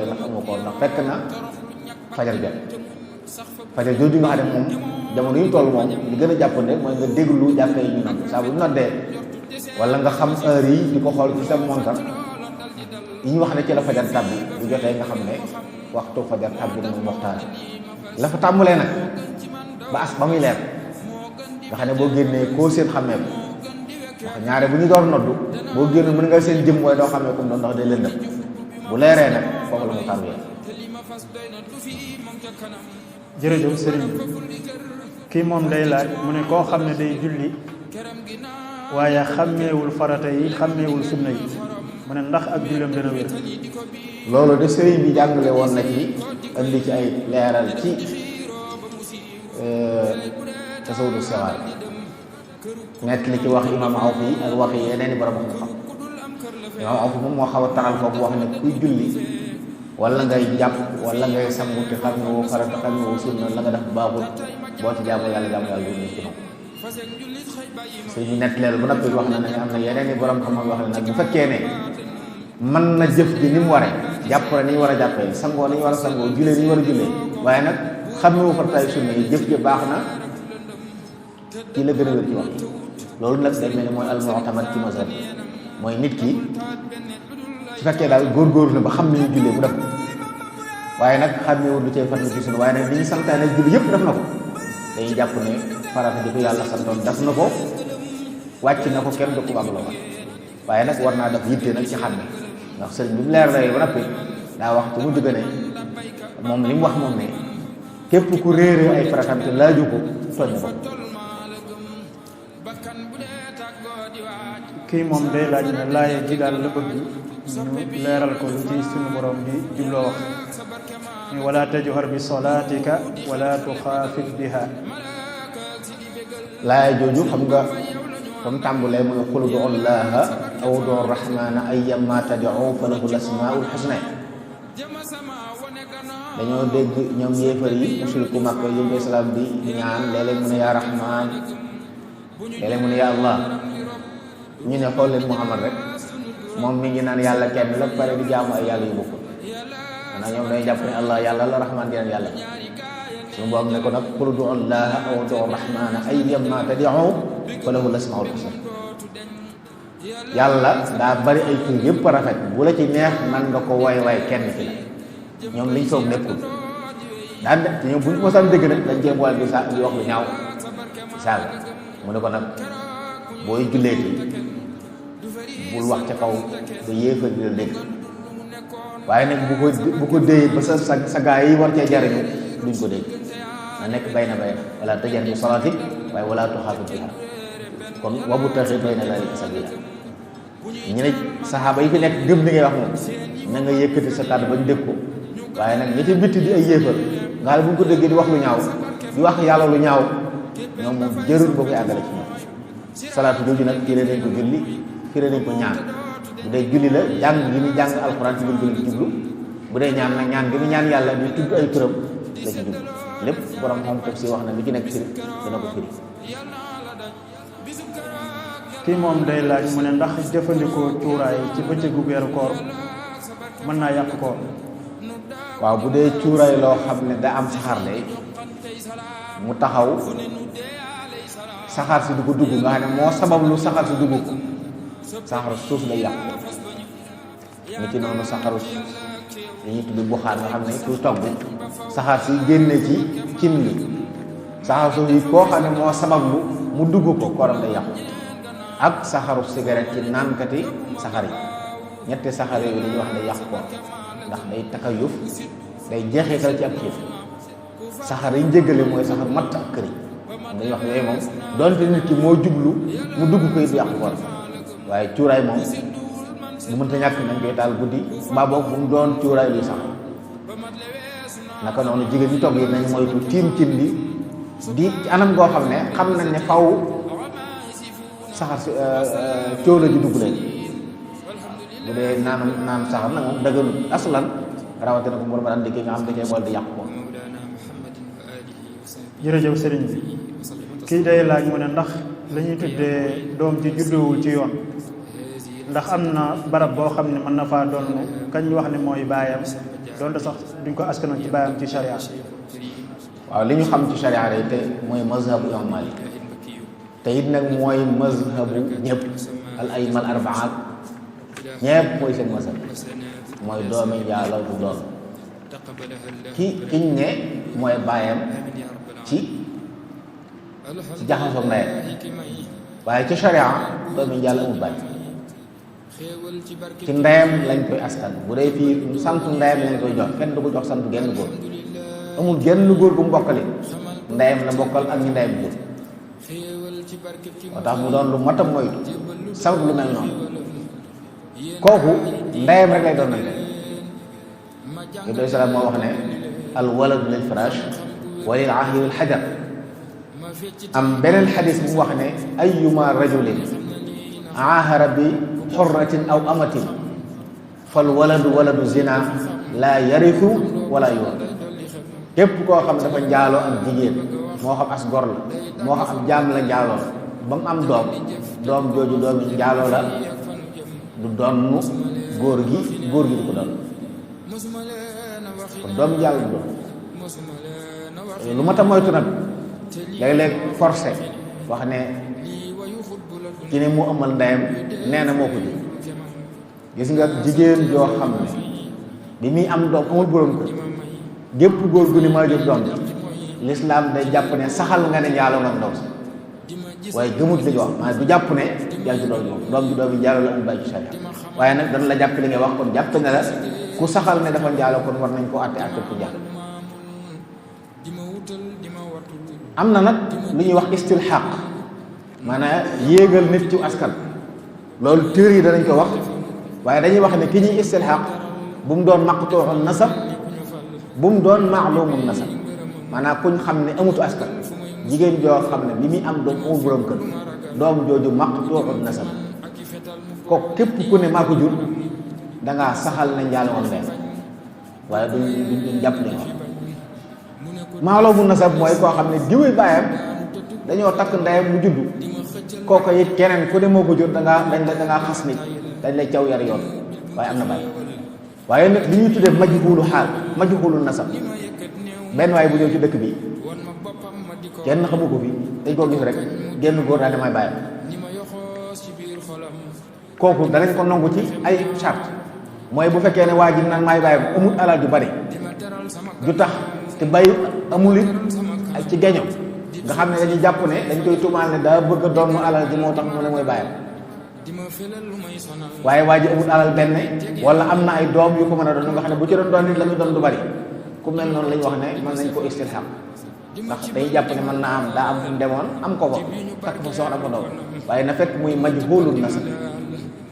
ndax amoo ko ndax fekk na fajar jot fajar jooju nga xam ne moom jamono yu toll moom li gën a jàppande mooy nga déglu jàkka yi ñu nodd saa bu noddee wala nga xam heure yi di ko xool ci sa montar yi ñu wax ne ci la fajar tàbbi bu jotee nga xam ne waxtu fajar tàbbi na muy muxtaar la fa tàmbalee nag ba muy leer nga xam ne boo génnee koo seen xàmmee ko ndax ñaare bu ñu door noddu boo génn mën nga seen jëm waaye doo xàmmee ko doon ndax day lëndëm bu leeree nag foofu la muxtaar bi jërëjëf sëriñ bi kii moom day laaj mu ne koo xam ne day julli waaye xàmmeewul farata yi xàmmeewul sunna yi mu ne ndax ak julleem dana wér. loolu de sëriñ bi jàngale woon na ci indi ci ay leeral ci tasawudu sixaar nekk li ci wax imam Awf yi ak wax yi yeneen i borom xam-xam imam Awf moom moo xaw a taxal foofu wax ne kuy julli wala ngay jàpp wala ngay sangu te xam nga woo farata xam nga woo sunna la nga def baaxul boo ci jaamu yàlla du ñu ci moom suñu nekk leeral bu noppi wax na ne am na yeneen i borom xam-xam wax ne nag bu fekkee ne mën na jëf ji ni mu waree jàpp ni ñu war a jàppee sangoo ni ñu war a sangoo jullee ni ñu war a jullee waaye nag xam nga woo farataay sunna yi jëf ji baax na ci la gën a wér ci wax loolu nag day mel ni mooy al-mu'tamad ci mazhab mooy nit ki su fekkee daal góorgóorlu na ba xam ni ñu jullee bu def waaye nag xàmmewul lu cay farlu ci sunu waaye nag li ñu santaane julli yëpp def na ko dañuy jàpp ne farata di ko yàlla santoon def na ko wàcc na ko kenn du ko wàgg loo waaye nag war naa def yitte nag ci xàmme ndax sëriñ bi mu leer la ba noppi daa wax ci mu dugg ne moom li mu wax moom ne képp ku réere ay faratam te laaju ko tooñ ko. kii moom day laaj ne laaye ji daal la bëgg ñu leeral ko lu ci suñu borom bi jubloo wax ni wala tajhar bi solaatika wala tuxaafit biha. laaye jooju xam nga comme tàmbulee mooy qul ud'u llaaha aw ud'u rahmaana ayyammaa tad'uu falahu l-asmaa'ul husnaa. dañoo dégg ñoom yéefar yi mushriku Makka yóbbu salaam bi ñaan léeg-léeg mu ne yaa rahmaan léeg-léeg mu ne yaa allah ñu ne xool leen Muhammad rek moom mi ngi naan yàlla kenn la pare di jaamu ay yàlla yu bokkul maanaam ñoom dañuy jàpp ne allah yàlla la rahmaan di yàlla suñu borom ne ko nag qul ud'u llaaha aw ud'u rahmaana ayyammaa tad'uu falahu l-asmaa'ul husnaa. yàlla daa bari ay tur yëpp rafet bu la ci neex man nga ko way kenn ci la ñoom liñ soog nekkul daan de te ñoom buñ mosaan dégg nag dañ cee boole di wax lu ñaaw saaga mu ne ko nag booy julleeti bul wax ca kaw ba yéefar di la dégg waaye nag bu ko déyee ba sa gaa yi war cee jariñu duñ ko dégg na nekk bay na wala tajhar bi salaatik waaye wala tuxaafit bihaa kon wabtaghi bayna zaalika sabiila ñu ne saxaaba yi fi nekk gëm li ngay wax moom na nga yëkkati sa kàddu bañ dégg ko waaye nag ñi ci bitti di ay yéefar nga xam ne bu ñu ko déggee di wax lu ñaaw di wax yàlla lu ñaaw ñoom moom jërul boo koy àggale ci ñoom. salaatu jooju nag firee nañ ko julli firee nañ ko ñaan bu dee julli la jàng gi ñu jàng alxuraan ci biir julli ci jublu bu dee ñaan nag ñaan gi ñu ñaan yàlla ñu tudd ay turam la ci jublu lépp borom xam taf si wax na li ci nekk firi dana ko firi. kii moom day laaj mu ne ndax jëfandikoo cuuraay ci bëccëgu weeru koor mën naa yàq koor. waaw bu dee cuuraay loo xam ne da am saxaar day mu taxaw saxaar si du ko dugg nga xam ne moo sabab lu saxaar si dugg ko saxaru suuf lay yàq ni ci noonu saxaru dañuy tudd buxaar nga xam ne kuy togg saxaar si génne ci cin li saxaar suuf yi koo xam ne moo sabab lu mu dugg ko kooram day yàqu ak saxaru cigarette ci naankati saxar yi ñetti saxar yooyu dañuy wax day yàq koor ndax day takayuf day jeexital ci ab xiif saxar yi njëggale mooy saxar matt ak këri dañuy wax yooyu moom donte nit ki moo jublu mu dugg koy du yàq koor waaye cuuraay moom bu mënta ñàkk nañ koy taal guddi mbaa boog bu mu doon cuuraay luy sax naka noonu jigéen ñi togg yi nañ moytu tiim cin li di ci anam goo xam ne xam nañ ne faw saxar si cóola ji dugg leen bu dee naan saxar nag moom dëgganut aslan rawatina ko mu daan dikki nga xam ne cee bool di yàq ko. jërëjëf sëriñ bi kii day laaj mu ne ndax la ñuy tuddee doom ji juddoowul ci yoon ndax am na barab boo xam ne mën na faa doon kañ wax ne mooy baayam doonte sax duñ ko askanoon ci baayam ci sharia. waaw li ñu xam ci sharia rek te mooy mazhabu imam Malik te it nag mooy mazhabu ñëpp al aymal arbaat ñëpp mooy seen mazhab mooy doomi njaaloo du doon kiñ ne mooy baayam ci jaxasoo ndeyam waaye ci sharia doomi njaaloo amul baay ci ndeyam lañ koy askan bu dee fii sant ndeyam lañ koy jox kenn du ko jox sant genn góor amul genn góor bu mbokkali ndeyam la mbokkal ak ñi ndeyam góor moo tax mu doon lu matam moytu sabab lu mel noonu kooku ndeyam rek lay doon nante Ibrahima salaam moo wax ne al waladu lil firaash wa lil ahli al hajar am beneen xadis bu mu wax ne ayyuma rajulin aahara bi xurratin aw amatin fal waladu waladu zina laa yarifu wala yoon képp koo xam dafa njaaloo ak jigéen moo xam as gor la moo xam am jaam la njaaloo ba mu am doom jooju doomi njaaloo la du donnu góor gi du ko doon kon doomi njaaloo du doon lu ma ta moytu nag léeg-léeg forcé wax ne ki ne mu ëmmal ndeyam nee na moo ko jur gis nga jigéen joo xam ne bi muy am doom amul borom ko gépp góor gu ni maa jur doom ji lislaam day jàpp ne saxal nga ne njaaloo nga ndaw si waaye gëmut li nga wax maanaam du jàpp ne yaa ngi ci doom ji doom yi njaaloo la amul bàyyi ci sharia waaye nag dana la jàpp li nga wax kon jàpp ne la ku saxal ne dafa njaaloo kon war nañ koo àtte ku njaaloo am na nag lu ñuy wax istilxaq maanaam yéegal nit ci askan loolu téere yi danañ ko wax waaye dañuy wax ne ki ñuy istilxaq bu mu doon maqtuuxul nasab bu mu doon maalumul nasab maanaam kuñ xam ne amutu askan jigéen joo xam ne bi muy am doom amul borom kër doom jooju maqtuuxul nasab ko képp ku ne maa ko jur dangaa saxal ne njaalo woon leen waaye duñ jàpp li nga wax maalumul nasab mooy koo xam ne diwee baayam dañoo takk ndeyam mu juddu kooku it keneen ku ne moo ko jur dangaa xas nit dañ lay caw yar yoon waaye am na bàyyi waaye nag li ñuy tuddee majhuulu xaal majhuulu nasab benn waaye bu ñëw ci dëkk bi kenn xamu ko fi dañ koo gis rek génn góor daal damay bàyyi kooku danañ ko nangu ci ay charte mooy bu fekkee ne waa ji naan maay bàyyi amul alal ju bari ju tax te bàyyi amul it ci geño nga xam ne dañuy jàpp ne dañ koy tuumaal ne daa bëgg a doon alal ji moo tax mu ne mooy bàyyi waaye waa ji amul alal benn wala am na ay doom yu ko mën a doon nga xam ne bu ci doon nit la muy doon du bari ku mel noonu lañ wax ne mën nañ ko istilham ndax day jàpp ne mën naa am daa am fu mu demoon am ko fa takk fa soxna ko doom waaye na fekk muy majhuulun nasab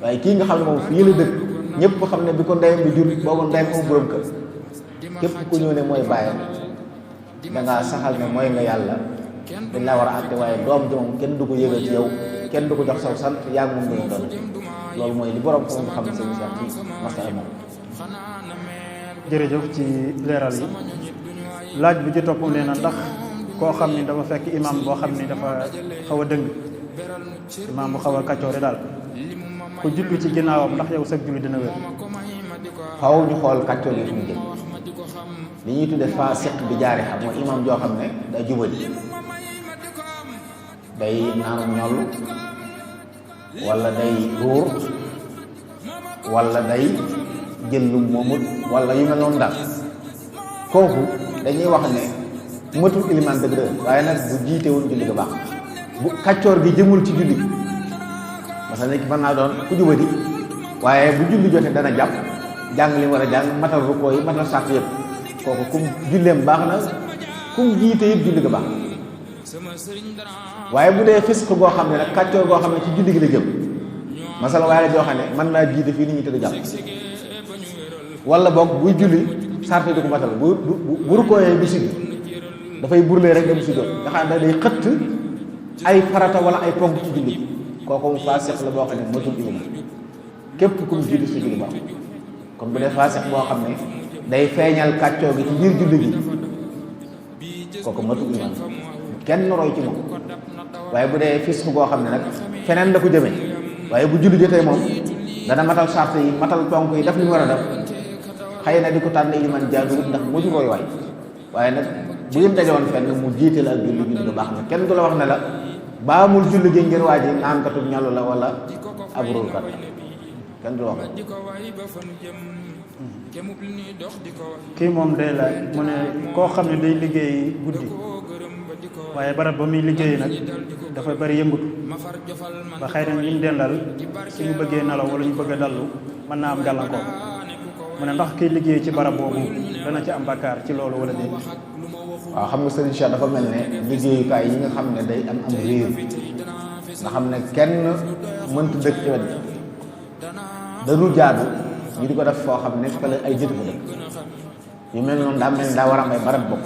waaye kii nga xam ne moom fii la dëkk ñëpp xam ne bi ko ndeyam bi jur boobu ndeyam amul borom kër képp ku ñëw ne mooy bàyyam dangaa saxal ne mooy nga yàlla dañ laa war a àtte waaye doom ji moom kenn du ko yëgal ci yow kenn du ko jox saw sant yaa ngi moom dañu doon loolu mooy li borom xam xam seen islam ci masala moom. jërëjëf ci leeral yi laaj bi ci topp nee na ndax koo xam ni dafa fekk imam boo xam ni dafa xaw a dëng imam bu xaw a kàccoore daal ku julli ci ginnaawam ndax yow sag julli dina wér. xaw ñu xool kàccoor yi fu mu jëm li ñuy tudde faasiq bi jaare xam mooy imam joo xam ne day jubali day naanam ñoll wala day ruur wala day jël lu moomut wala yu mel noonu daal kooku dañuy wax ne matul ilimaan dëgg dëgg waaye nag bu jiitewul julli ga baax bu kàccoor gi jëmul ci julli parce que nekk mën naa doon ku jubadi waaye bu julli jotee dana jàpp jàng li war a jàng matal rukkoo yi matal sàrt yëpp kooku kum julleem baax na kum jiite yëpp julli ga baax waaye bu dee fisq goo xam ne nag kàccoor goo xam ne ci julli gi la jëm masala waaye joo xam ne mën naa jiite fii nit ñi tëdd jàpp wala boog buy julli sàrt yi du ko matal bu rukkooyee du sigg dafay burlee rek dem si doon nga xam ne day xëtt ay farata wala ay ponk ci julli kooku mu faasiq la boo xam ne matul iliman képp kum jiite si julli baax kon bu dee faasiq boo xam ne day feeñal kàccoo gi ci biir julli gi kooku matul iliman kenn roy ci moom waaye bu dee fisq boo xam ne nag feneen la ko jëmee waaye bu julli jotee moom dana matal sart yi matal ponk yi def li mu war a def xëy na di ko tànn iliman jaaduwut ndax mu roy waay waaye nag bu ngeen dajoon fenn mu jiite la ak julli julli baax na kenn du la wax ne la baamul julli gi ngir waa ji naan katub ñalu la wala ab ruurkat la kenn du la wax kii moom day laaj mu ne koo xam ne day liggéey guddi waaye barab ba muy liggéey nag dafay bari yëngutu ba xëy na ñu dendal suñu bëggee nelaw wala ñu bëgg a dallu mën naa am gàllankoor mu ne ndax kiy liggéey ci barab boobu dana ci am bakkaar ci loolu wala déet. waaw xam nga Serigne Cheikh dafa mel ne liggéeyukaay yi nga xam ne day am réer nga xam ne kenn mënta dëkk ci wet bi dañu jaadu ñu di ko def foo xam ne fa la ay jëtu ko dëkk yu mel noonu daa mel ne daa war a am ay barab bopp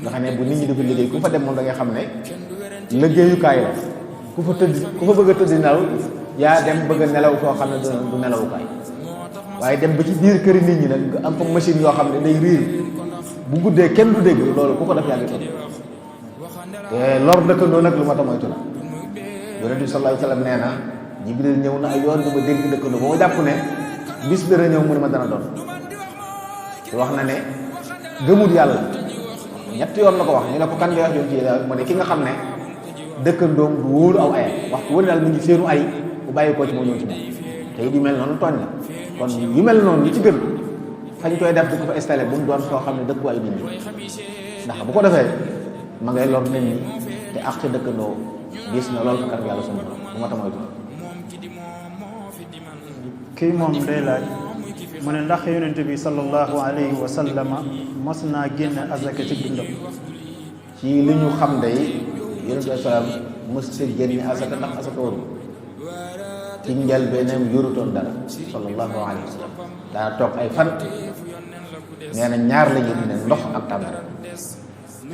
nga xam ne bu nit ñi di ko liggéey ku fa dem moom da nga xam ne liggéeyukaay la ku fa bëgg a tëdd nelaw yaa dem bëgg a nelaw foo xam ne du nelawukaay waaye dem ba ci biir këri nit ñi nag nga am fa machine yoo xam ne day riir bu guddee kenn du dégg loolu ku ko def yaa ngi toog te lor dëkkandoo nag lu ma ta moytu la yonent bi sallallahu alayhi wa sallam nee na Jibril ñëw na ay yoon du ma dénk dëkkandoo ba ma jàpp ne bis dara ñëw mu ne ma dana doon te wax na ne gëmul yàlla ñett yoon la ko wax ñu ne ko kan ngay wax yoon ci mu ne ki nga xam ne dëkkandoom du wóolu aw ayam waxtu wëri daal mu ngi seenu ay bu bàyyi koo ci moo ñëw ci moom te yu mel noonu tooñ la kon yu mel noonu li ci gën fañ koy def di ko fa installé bu mu doon foo xam ne dëkkuwaay nit ñi ndax bu ko defee ma ngay lor nit ñi te ak ci dëkkandoo gis na loolu fa yàlla sunu borom bu ma ta moytu. kii moom day laaj mu ne ndax yonent bi sallallahu alayhi wa sallama mos naa génne azaka ci dundam. ci li ñu xam day yonent bi salaam mos ci génne azaka ndax azaka waru ci njëlbéenam yorutoon dara sallallahu alayhi wa sallam daa toog ay fan nee na ñaar la ñu ne ndox ak tànn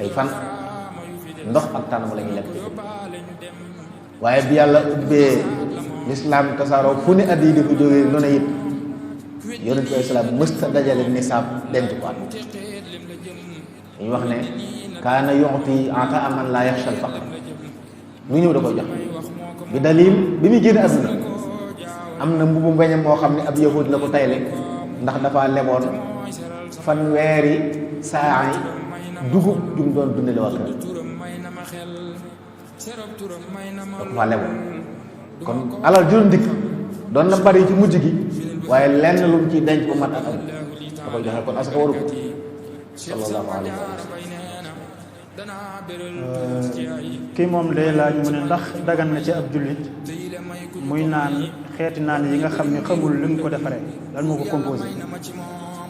ay fan ndox ak tànn la ñuy lekk waaye bi yàlla ubbee lislaam tasaaroo fu ne at yi di ko jógee lu ne it yonent bi salaam mësta dajale nisaab denc ko at dañu wax ne kaana yu'ti ataa man laa yaxsha al-faqr lu ñëw da koy jox bi dalil bi muy génn àdduna am na mbubu mbeñam moo xam ne ab yahud la ko tayle ndax dafa leboon fanweeri saa yi dugub jum doon dundale waa kër dafa fa leboon kon alal juróom dikk doon na bari ci mujj gi waaye lenn lu mu ci denc bu mat ak am da koy joxe kon asaka waru ko sallallahu alayhi wa sallam. kii moom day laaj mu ne ndax dagan na ci ab jullit muy naan xeeti naan yi nga xam ne xamul li mu ko defaree lan moo ko composé.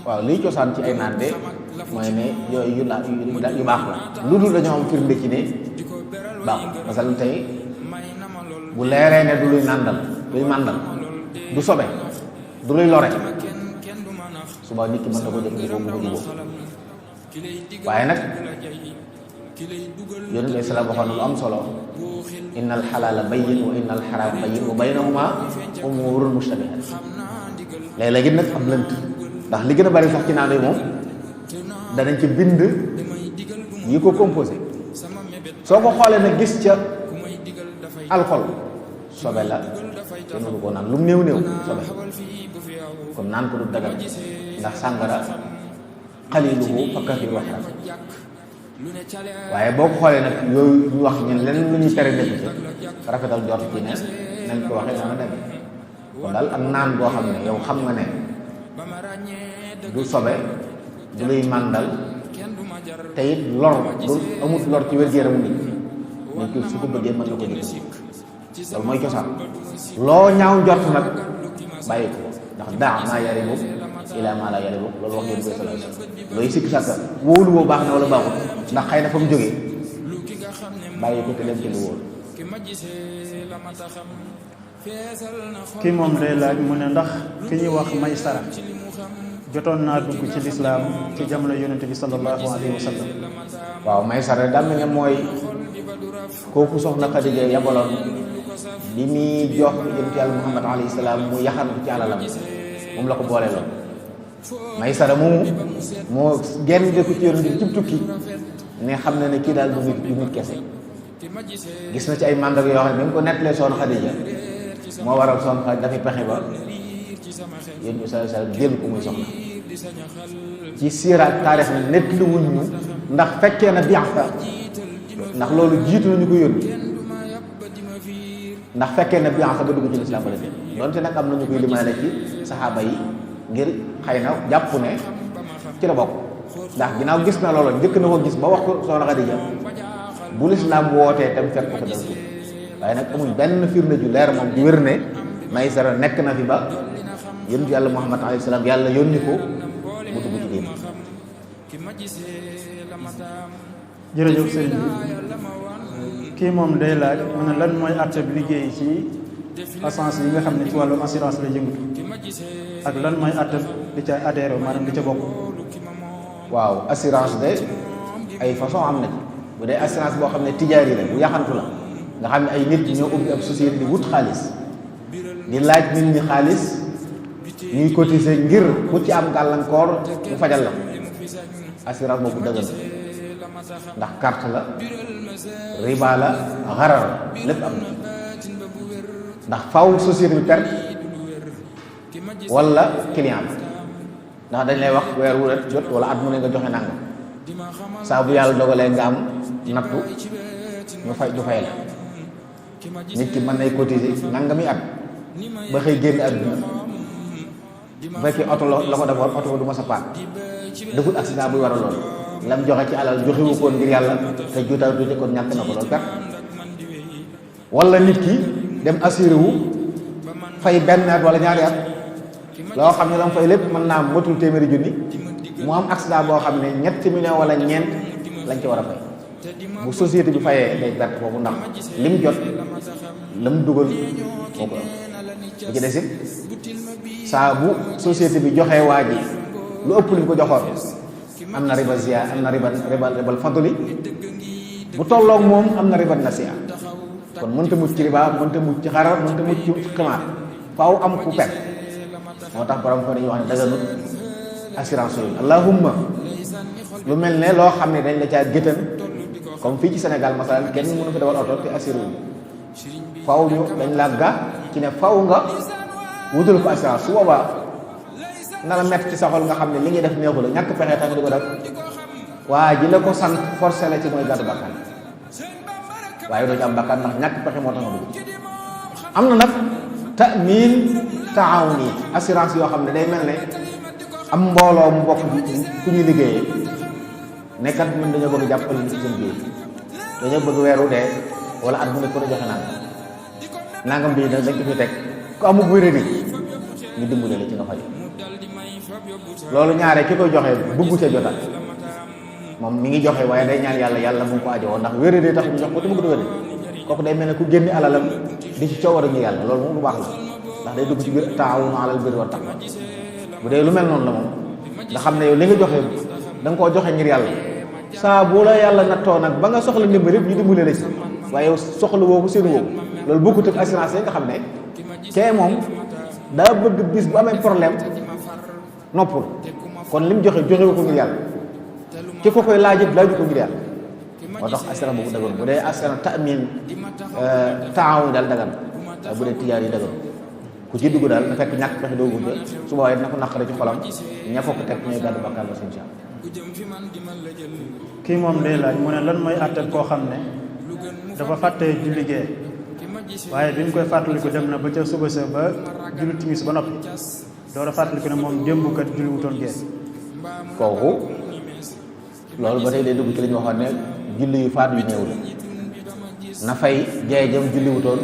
waaw liy cosaan ci ay naan de mooy ne yooyu yu baax la lu dul dañoo am firnde ci ne baax masal tey bu leeree ne du luy màndal du sobe du luy lore suba nit ki mën na ko jëfandikoo bu ko juboo waaye nag yonent bi salaam waxoon na lu am solo inna al xalaala bayyin wa inna al xaraama bayyin wa baynahuma umuurun mushtabihaat léeg-léegi nag am lënt ndax li gën a bari sax ci naan yi moom danañ ci bind yi ko composé soo ko xoolee nag gis ca alcool sobe la kenn du ko naan lu mu néew sobe kon naan ko du dagal ndax sàngara xaliluhu fa kafiru wa xaram waaye boo ko xoolee nag yooyu ñu wax ñun leneen lu ñuy tere nekk ci rafetal jot ci ne nañ ko waxee dana dem kon daal ak naan boo xam ne yow xam nga ne du sobe du luy màndal te it lor du amut lor ci wér-gu-yaramu nit ki su ko bëggee mën na ko jël loolu mooy cosaan loo ñaaw njort nag bàyyi ko ndax daa maa yaribu ilaa maa laa yaribu loolu wax ngeen koy sallallahu alayhi wasallam looy sikki sàkka wóolu boo baax na wala baaxut ndax xëy na fa mu jógee bàyyi ko te dem ci lu wóolu. kii moom day laaj mu ne ndax ki ñuy wax Maysara jotoon naa dugg ci lislaam ci jamono yonente bi sallallahu alayhi wa sallam. waaw Maysara daa mel ne mooy kooku soxna Xadija yabaloon bi muy jox yonent yàlla Muhammad alayhi salaam mu yaxantu ci alalam moom la ko boole loon Maysara moomu moo genn dëkku ci yonent bi ci tukki ne xam na ne kii daal du nit kese gis na ci ay màndarga yoo xam ne bi mu ko nettalee soxna Xadija moo waral soxna Xadija dafay pexe ba yéen bi sallallahu alayhi wasallam jël ko muy soxna ci siiraat taarix na nett lu wuñ ñu ndax fekkee na bi'sa ndax loolu jiitu nañu ko yónni ndax fekkee na bi'sa ba dugg ci lislaam ba la dem doonte nag am nañu koy limaale ci saxaaba yi ngir xëy na jàpp ne ci la bokk ndax ginnaaw gis na loolu njëkk na ko gis ba wax ko soxna Xadija bu lislaam wootee tam fekk ko dal tuuti waaye nag amuñ benn firnde ju leer moom di wér ne Maysara nekk na fi ba yonent yàlla Muhammad alayhi salaam yàlla yónni ko mu dugg ci diine. jërëjëf sëriñ bi kii moom day laaj mu ne lan mooy àtte bi liggéey ci assurance yi nga xam ne ci wàllu assurance la yëngatu ak lan mooy àtte di ca adhéré maanaam di ca bokk. waaw assurance de ay façon am na ci bu dee assurance boo xam ne tijaari la bu yaxantu la nga xam ne ay nit ñoo ubbi ab société di wut xaalis di laaj nit ñi xaalis ñuy cotiser ngir ku ci am gàllankoor mu fajal la assurance boobu dëgg ndax carte la riba la xarar lépp am na ndax faw société bi perte wala client ndax dañ lay wax weer wu ret jot wala at mu ne nga joxe nangam saa bu yàlla dogalee nga am nattu ñu fay la nit ki mën nay cotiser nangami at ba xëy génn àdduna bu fekkee oto la ko defoon oto ba du ma sa paak deful accident buy waral loolu lam joxe ci alal joxewu koon ngir yàlla te jotaatu ci kon ñàkk na ko loolu kat wala nit ki dem assuré wu fay benn at wala ñaari at loo xam ne dama fay lépp mën naa matul téeméeri junni mu am accident boo xam ne 3 millions wala ñeent lañ ci war a fay bu société bi fayee day perte boobu ndax lim jot lam dugal moo ko am bu ci desit saa bu société bi joxee waa ji lu ëpp liñ ko joxoon am na riba ziya am na ribal fadli bu tolloog moom am na riba nasiya kon mënta mucc ci riba mënta mucc ci xarar mënta mucc ci ximaar faaw am ku pet moo tax borom ko dañuy wax ne daganut assurance yooyu allahumma lu mel ne loo xam ne dañ la caa géttan comme fii ci Sénégal masalan kenn mënu fi dawal oto te assuré wu faaw ñu dañ la ga ci ne faaw nga wutal ko assurance su boobaa na la métti ci sa xol nga xam ne li ngay def neexu la ñàkk pexe tax nga di ko def waa ji la ko sant forcé la ci mooy gàddu bakkan waaye doo ci am bakkan ndax ñàkk pexe moo tax nga dugg am na nag ta'min taawuni assurance yoo xam ne day mel ne am mbooloo mu bokk ku ñuy liggéeyee nekkat mën dañoo bëgg jàppale ñu ci seen biir dañoo bëgg weeru dee wala at mu ne ko joxe nangam bii dañ ko fi teg ku amul wéradi ñu dimbale la ci nga faj loolu ñaare ki koy joxe bëggu ca jotal moom mi ngi joxe waaye day ñaan yàlla mu ngi ko ajowoo ndax wéradi tax ñu jox ko te bëgg wéradi kooku day mel ne ku génne alalam di ci coowar ñu yàlla loolu moom lu baax la ndax day dugg ci biir taawunu alal birri wat taqwa bu dee lu mel noonu la moom nga xam ne yow li nga joxe da nga koo joxe ngir yàlla saa bu la yàlla nattoo nag ba nga soxla ndimbal yëpp ñu dimbale la ci waaye yow soxla woo ko seen woo loolu bokkut ak assurance yi nga xam ne kee moom daa bëgg bis bu amee problème noppul kon lim joxe joxewu ko ngir yàlla ki ko koy laaj laaju ko ngir yàlla moo tax assurance boobu dagan bu dee assurance ta'min taawun daal dagan waaye bu dee tijaar yi dagan ku ci dugg daal na fekk ñàkk pexe doo gunge su boobaa it na ko naqare ci xolam ña ko teg ñooy gàddu bakkaar la seen sax. kii moom day laaj mu ne lan mooy àtteeb koo xam ne dafa fàttee julli gee waaye bi ñu koy fàttaliku dem na ba ca suba sa ba julli timis ba noppi door a fàttaliku ne moom démb kat julli wutoon gee. kooku loolu ba tey day dugg ci li ñu waxoon ne julli yu faat yu néew la na fay gee jëm julli wutoon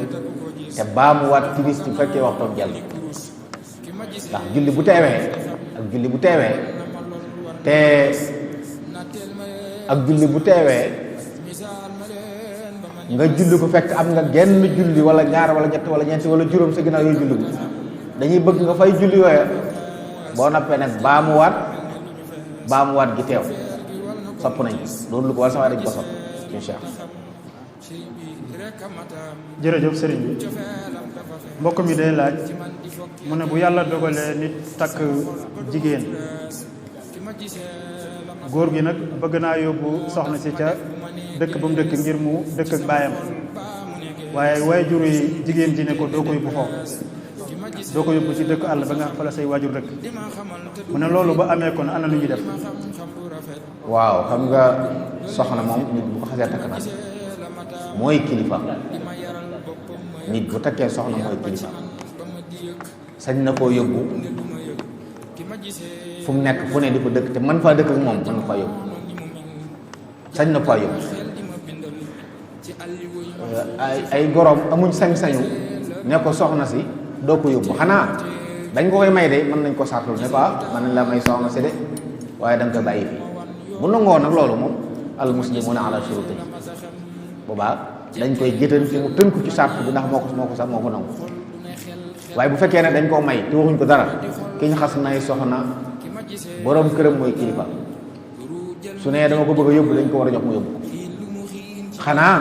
te baamuwaat timis ci fekkee waxtoom jàll ndax julli bu teewee ak julli bu teewee te ak julli bu teewee nga julli ko fekk am nga genn julli wala ñaar wala ñett wala ñeenti wala juróom sa ginnaaw yooyu julli bu dañuy bëgg nga fay julli yooya boo noppee nag baamuwaat gi teew sopp nañ loolu lu ko wala sama dañ ko sopp insha Allah. jërëjëf sëriñ bi mbokk mi day laaj mu ne bu yàlla dogalee nit takk jigéen góor gi nag bëgg naa yóbbu soxna si ca dëkk ba mu dëkk ngir mu dëkk ak baayam waaye waajur yi jigéen ji ne ko doo ko yóbbu foofu doo ko yóbbu ci dëkk àll ba nga fa la say waajur dëkk mu ne loolu ba amee kon ana lu ñuy def. waaw xam nga soxna moom nit bu ko xasee takk na mooy kilifa nit bu takkee soxna mooy kilifa sañ na koo yóbbu fu mu nekk fu ne di ko dëkk te man faa dëkk ak moom mën na faa yóbbu sañ na faa yóbbu ay goroom amuñ sañ-sañu ne ko soxna si doo ko yóbbu xanaa dañ ko koy may de mën nañ ko sartul ne ko mën nañ la may soxna si de waaye da nga koy bàyyi fii bu nangoo nag loolu moom al muslimuna ala shuruti boobaa dañ koy jëtan fi mu tënku ci sart bi ndax moo ko nangu waaye bu fekkee ne dañ koo may te waxuñ ko dara ki ñu xas nay soxna borom këram mooy kilifa su nee dama ko bëgg a yóbbu dañ ko war a jox mu yóbbu ko xanaa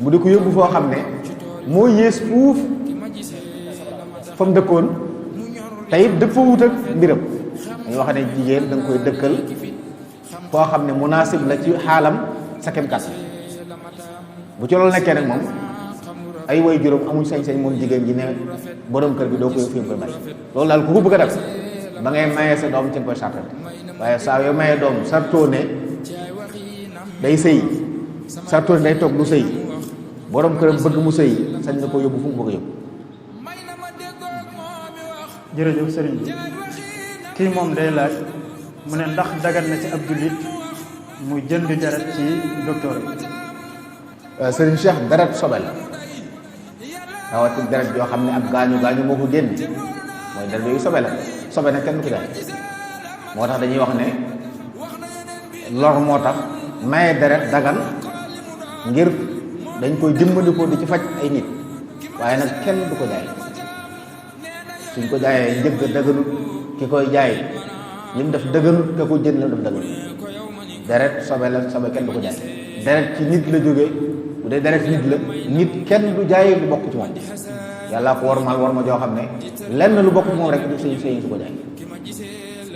mu di ko yóbbu foo xam ne moo yées fuuf fa mu dëkkoon te it dëppoo wut ak mbiram dañuy wax ne jigéen da nga koy dëkkal foo xam ne munaasib la ci xaalam sa kem kàttan bu ci loolu nekkee nag moom ay way juróom amuñ sañ-sañ moom jigéen ji ne borom kër bi doo ko fi koy bàyyi loolu daal ku ko bëgg a def ba ngay mayee sa doom ci nga koy sartante waaye saa yoo mayee doom sartoo ne day sëy sartoo ne day toog du sëy borom këram bëgg mu sëy sañ na ko yóbbu fu mu bëgg a yóbbu. jërëjëf sëriñ bi kii moom day laaj mu ne ndax dagan na ci ab jullit mu jënd deret ci docteur bi. sëriñ Cheikh, deret sobe la rawati deret yoo xam ne ab gaañu moo ko génn mooy deret yooyu sobe la sobe nag kenn du ko jaay moo tax dañuy wax ne lor moo tax maye deret dagan ngir dañ koy dimbandikoo di ci faj ay nit waaye nag kenn du ko jaay suñ ko jaayee njëgg dëgganut ki koy jaay li mu def dëgganut ka ko jënd la mu def dëgganut deret sobe la sobe kenn du ko jaay deret ci nit la jógee bu dee deret nit la nit kenn du jaay lu bokk ci moom yàlla ko war ma joo xam ne lenn lu bokk ci moom rek du sëñ su ko jaay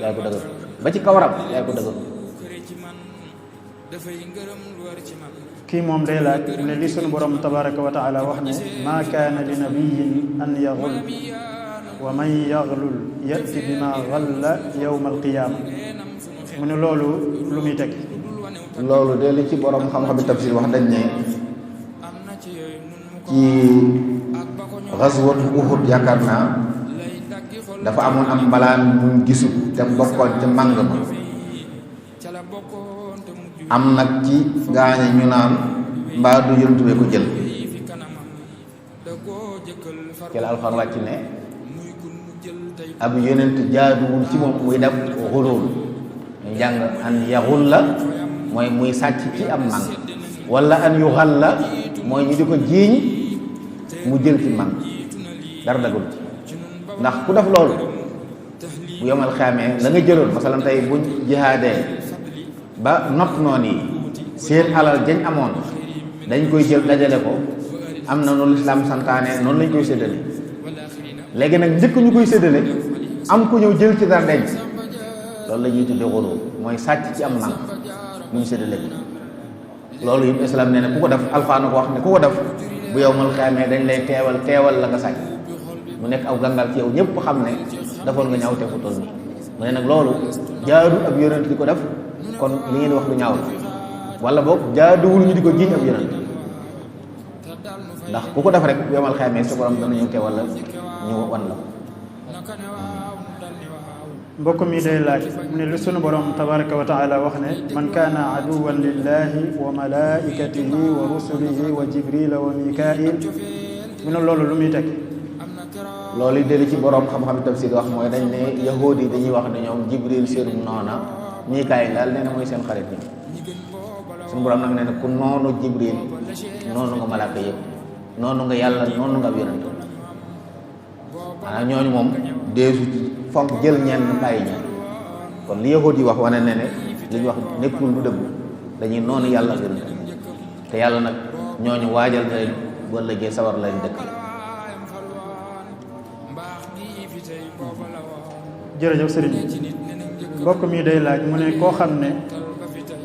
yaay ko dëgganut ba ci kawaram yaay ko dëgganut. kii moom day laaj ne li sunu borom tabaraka wa taala wax ne maa kaana li nabiyin an yaxul wa man yaxlul yati bima xalla yowma alqiyaama mu ne loolu lu muy teg. loolu de li ci borom xam-xami tafsir wax dañ ne ci xaswat Uhud yaakaar naa dafa amoon am mbalaan mu gisu te bokkoon ca màng ma am nag ci gaañe ñu naan mbaa du yonent bi ko jël ci la alxuraan wàcc ne ab yonent jaaduwul ci moom muy def xulul ñu jàng an yaxul la mooy muy sàcc ci am man wala an yuxal la mooy ñu di ko jiiñ mu jël ci man dara dagul ci ndax ku def loolu bu yomal xamee la nga jëloon masalan tey buñ jihaadee ba not noon yi seen alal jañ amoon dañ koy jël dajale ko am na noonu lislaam santaane noonu lañ koy séddale léegi nag njëkk ñu koy séddale am ku ñëw jël ci dara denc loolu la ñuy tudde xuloo mooy sàcc ci am man mu ñu séddale ko loolu yëpp islam nee na ku ko def alxuraan ko wax ne ku ko def bu yow mal xamee dañ lay teewal la nga sàcc mu nekk aw gàngal ci yow ñëpp xam ne defoon nga ñaaw te fu toll nii mu ne nag loolu jaadu ab yonent di ko def kon li ngeen wax lu ñaaw la wala boog jaaduwul ñu di ko jiiñ ab yonent ndax ku ko def rek bu yomal xamee sa borom dana ñëw teewal la ñu wan la mbokk mi day laaj mu ne lu sunu borom tabaraka wa taala wax ne man kaana aduwan lillahi wa malaikatihi wa rusulihi wa jibrila wa mikail mu ne loolu lu muy teg. loolu yi dellu ci borom xam-xam tafsir wax mooy dañ ne yahuud yi dañuy wax ne ñoom jibril seenum noona mikail daal nee na mooy seen xarit ñoom suñu borom nag nee na ku noonu jibril noonu nga malaaka yëpp noonu nga yàlla noonu nga ab yonent maanaam ñooñu moom deesu fonk jël ñenn bàyyi ñenn kon li yahuud yi wax wane ne ne li ñu wax nekkul lu dëgg dañuy noonu yàlla ak yonent te yàlla nag ñooñu waajal na leen bu ëllëgee sawar lañ dëkk. jërëjëf sëriñ mbokk mi day laaj mu ne koo xam ne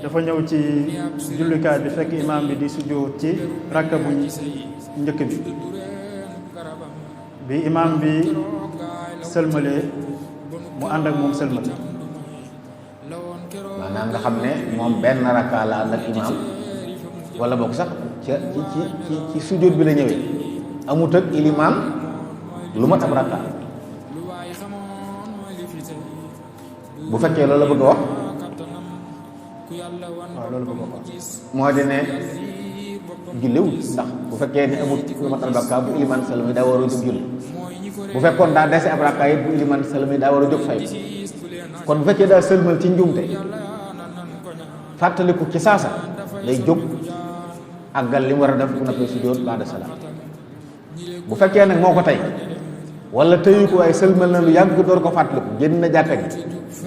dafa ñëw ci jullikaay bi fekk imaam bi di sujjóot ci rakka bu njëkk bi imaam bi sëlmalee mu ànd ak moom sëlmal maanaam nga xam ne moom benn rakka la ànd ak imaam wala boog sax ci sujjóot bi la ñëwee amut ak ilimaan lu mat ab rakka bu fekkee loolu la bëgg a wax waaw loolu bëgg a wax moo di ne julliwul ndax bu fekkee ne amut lu mat ab rakka bu ilimaan sëlmi daa war a jóg julli bu fekkoon daa dese ab rakka yi bu ilimaan sëlmi daa war a jóg fay kon bu fekkee daa sëlmal ci njuumte fàttaliku ci saasa day jóg àggal li mu war a def bu noppee sujjóot ba'da salaam bu fekkee nag moo ko tey wala tëyu ko waaye sëlmal na lu yàgg door ko fàttaliku génn na jàkka gi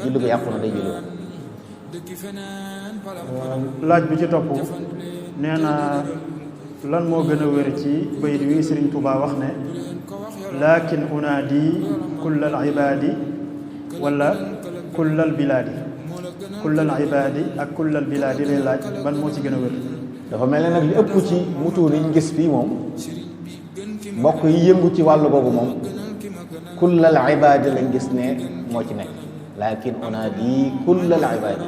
julli ko yàqu na day julli laaj bi ci topp nee na lan moo gën a wér ci bayit wi Sëriñ Tuubaa wax ne lakin unaadi kullal ibaadi wala kullal bilaadi kullal ibaadi ak kullal bilaadi lay laaj ban moo ci gën a wér. dafa mel ne nag li ëpp ci mutuun yi ñu gis fii moom mbokk yi yëngu ci wàllu googu moom kullal ibaadi lañ gis ne moo ci nekk lakin unaadi kullal ibaadi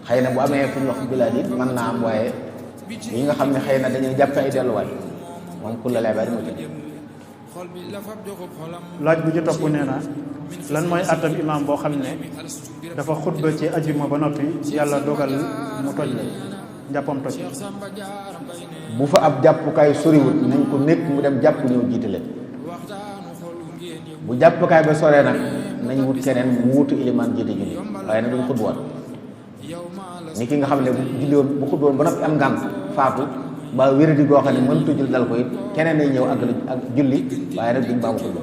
xëy na bu amee fu ñu wax bilaadi mën naa am waaye yi nga xam ne xëy na dañuy jàpp ay delluwaay moom kullal ibaadi moo ci nekk laaj bu ci topp nee na lan mooy àttab imaam boo xam ne dafa xutba ci ajjuma ba noppi yàlla dogal mu toj la njàppam toj. bu fa ab jàppukaay soriwul nañ ko nekk mu dem jàpp ñëw jiite leen bu jàppukaay ba soree nag nañ wut keneen mu wutu ilimaan jiite julli waaye nag duñ xutbuwaat ni ki nga xam ne bu julli woon bu xutboon ba noppi am ngànt faatu ba wéradi goo xam ne mëntu julli dal ko it keneen ay ñëw ak julli waaye nag duñ baamu xutba.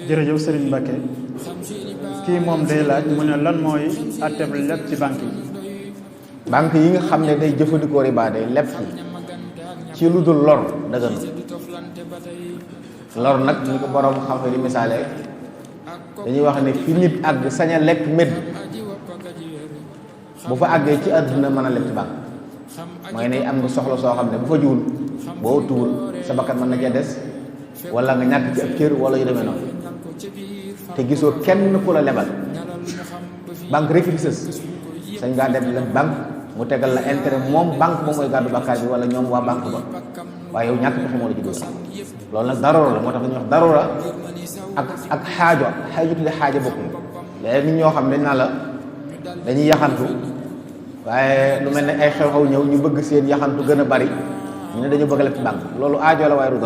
jërëjëf Serigne Mbacke kii moom day laaj mu ne lan mooy àtteb leb ci banque yi. banque yi nga xam ne day jëfandikoo riba day leb ci lu dul lor dëgg lor nag ñu ko borom xam-xam di misaale dañuy wax ne fi nit àgg sañ a lekk medd bu fa àggee ci àdduna mën a leb ci banque mooy ne am nga soxla soo xam ne bu fa jiwul boo tuwul sa bakkan mën na cee des wala nga ñàkk ci ab cër wala yu demee noonu te gisoo kenn ku la lebal banque rek fi sës sañ ngaa dem la banque mu tegal la intérêt moom banque moom mooy gàddu bakkaar bi wala ñoom waa banque ba waaye yow ñàkk pexe moo la juddoo loolu nag daroora la moo tax dañuy wax daroora ak xaajo tudde xaaja bokkuñ léegi nit ñoo xam dañ naa la dañuy yaxantu waaye lu mel ne ay xew-xew ñëw ñu bëgg seen yaxantu gën a bari ñu ne dañu bëgg a leb ci banque loolu aajo la waaye du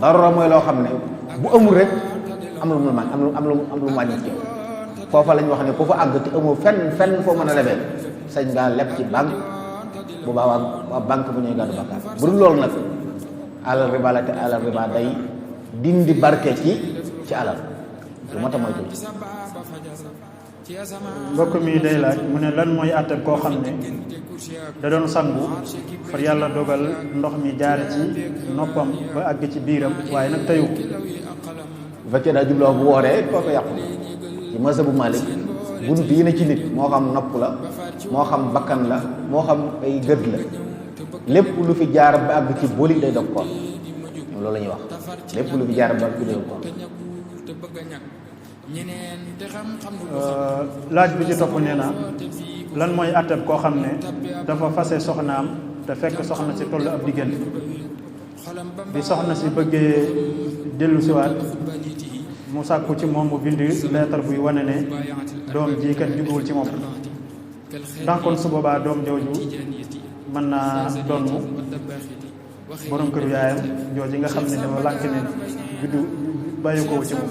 daroora mooy loo xam ne bu amul rek am lu mu man am lu mu wàññi ci yow foofa lañ wax ne ku fa àgg te amoo fenn foo mën a lebee sañ ngaa leb ci banque bu baa waa banque bu ñuy gàddu bakkaar bu dul loolu nag alal riba la te alal riba day dindi barke ci alal lu mat a moytu. mbokk mi day laaj mu ne lan mooy àtte koo xam ne da doon sangu far yàlla dogal ndox mi jaare ci noppam ba àgg ci biiram waaye nag teyu bu fekkee daa jubloo bu wooree kooku yàqu ci mazhabu Malik bunt yi ne ci nit moo xam nopp la moo xam bakkan la moo xam ay gët la lépp lu fi jaar ba àgg ci boli day dog koor loolu la ñuy wax lépp lu fi jaar ba àgg ci day dog koor. laaj bi ci topp nee na lan mooy àtteb koo xam ne dafa fase soxnaam te fekk soxna si toll ab diggante bi soxna si bëggee dellu siwaat mu sàkku ci moom mu bind leetar buy wane ne doom ji kat juguwul ci moom ndax kon su boobaa doom jooju mën naa doon borom këru yaayam jooju nga xam ne dafa lànk ne juddu bàyyi ko ci moom.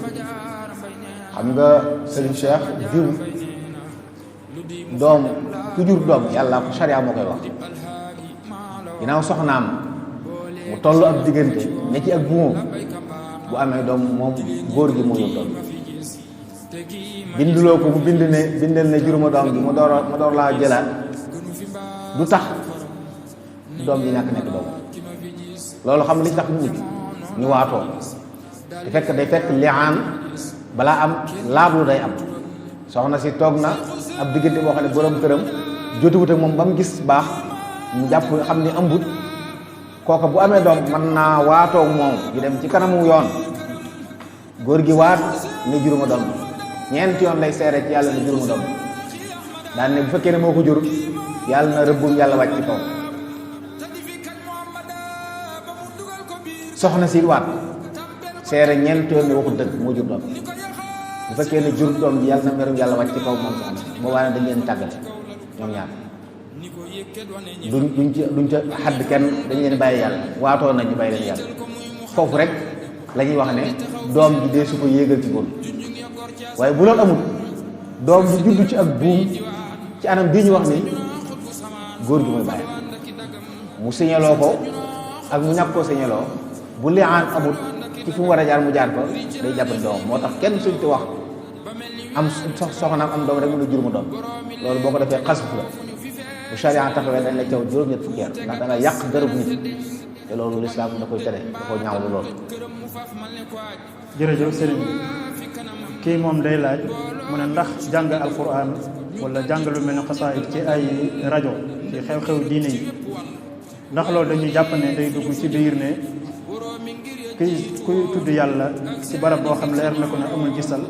xam nga Serigne Cheikh jur doom ku jur doom yàlla ko sariya moo koy wax ginnaaw soxnaam mu toll ab diggante ne ci ak buum bu amee doom moom góor gi moo yor doom binduloo ko mu bindal ne juruma doom bi mu door laa jëlaat du tax doom ji ñàkk nekk doom loolu xam li tax ñu waatoo te day fekk liaan balaa am laablu day am soxna si toog na ab diggante boo xam ne borom këram jotuwut ak moom ba mu gis baax mu jàpp xam ne ëmbut kooka bu amee doom mën naa waatoog moom ñu dem ci kanamu yoon góor gi waat ne juruma doom bi ñeenti yoon lay seere ci yàlla ne juruma doom bi daan ne bu fekkee ne moo ko jur yàlla na rëbbum yàlla wàcc ci kaw soxna si waat seere ñeenti yoon ne waxul dëgg moo jur doom bu fekkee ne jur doom ji yàlla na merum yàlla wàcc ci kaw moom soxna si boobaa ne dañ leen tàggale ñoom ñaar duñ ca xadd kenn dañ leen bàyyi yàlla waatoo nañ ñu bàyyi leen yàlla foofu rek la ñuy wax ne doom ji dee su ko yéegal ci góor waaye bu loolu amul doom ji judd ci ak buum ci anam bii ñu wax ni góor gi mooy bàyyi mu signaloo ko ak mu ñàkk koo signaloo bu liaan amul ci fi mu war a jaar mu jaar ko day jàppale doom moo tax kenn suñ ti wax am soxnaam am doom rek mën a jur mu doom loolu boo ko defee xasf la bu charia taxawee dañ la caw juróom-ñett fukki at ndax da nga yàq dërëb nit te loolu lislaam da koy tere da ko ñaawlu loolu. jërëjëf sëriñ bi kii moom day laaj mu ne ndax jàng alquran wala jàng lu mel ne xasaayid ci ay rajo ci xew-xew diine yi ndax loolu dañuy jàpp ne day dugg ci biir ne kuy tudd yàlla ci barab boo xam leer na ko ne amul gisal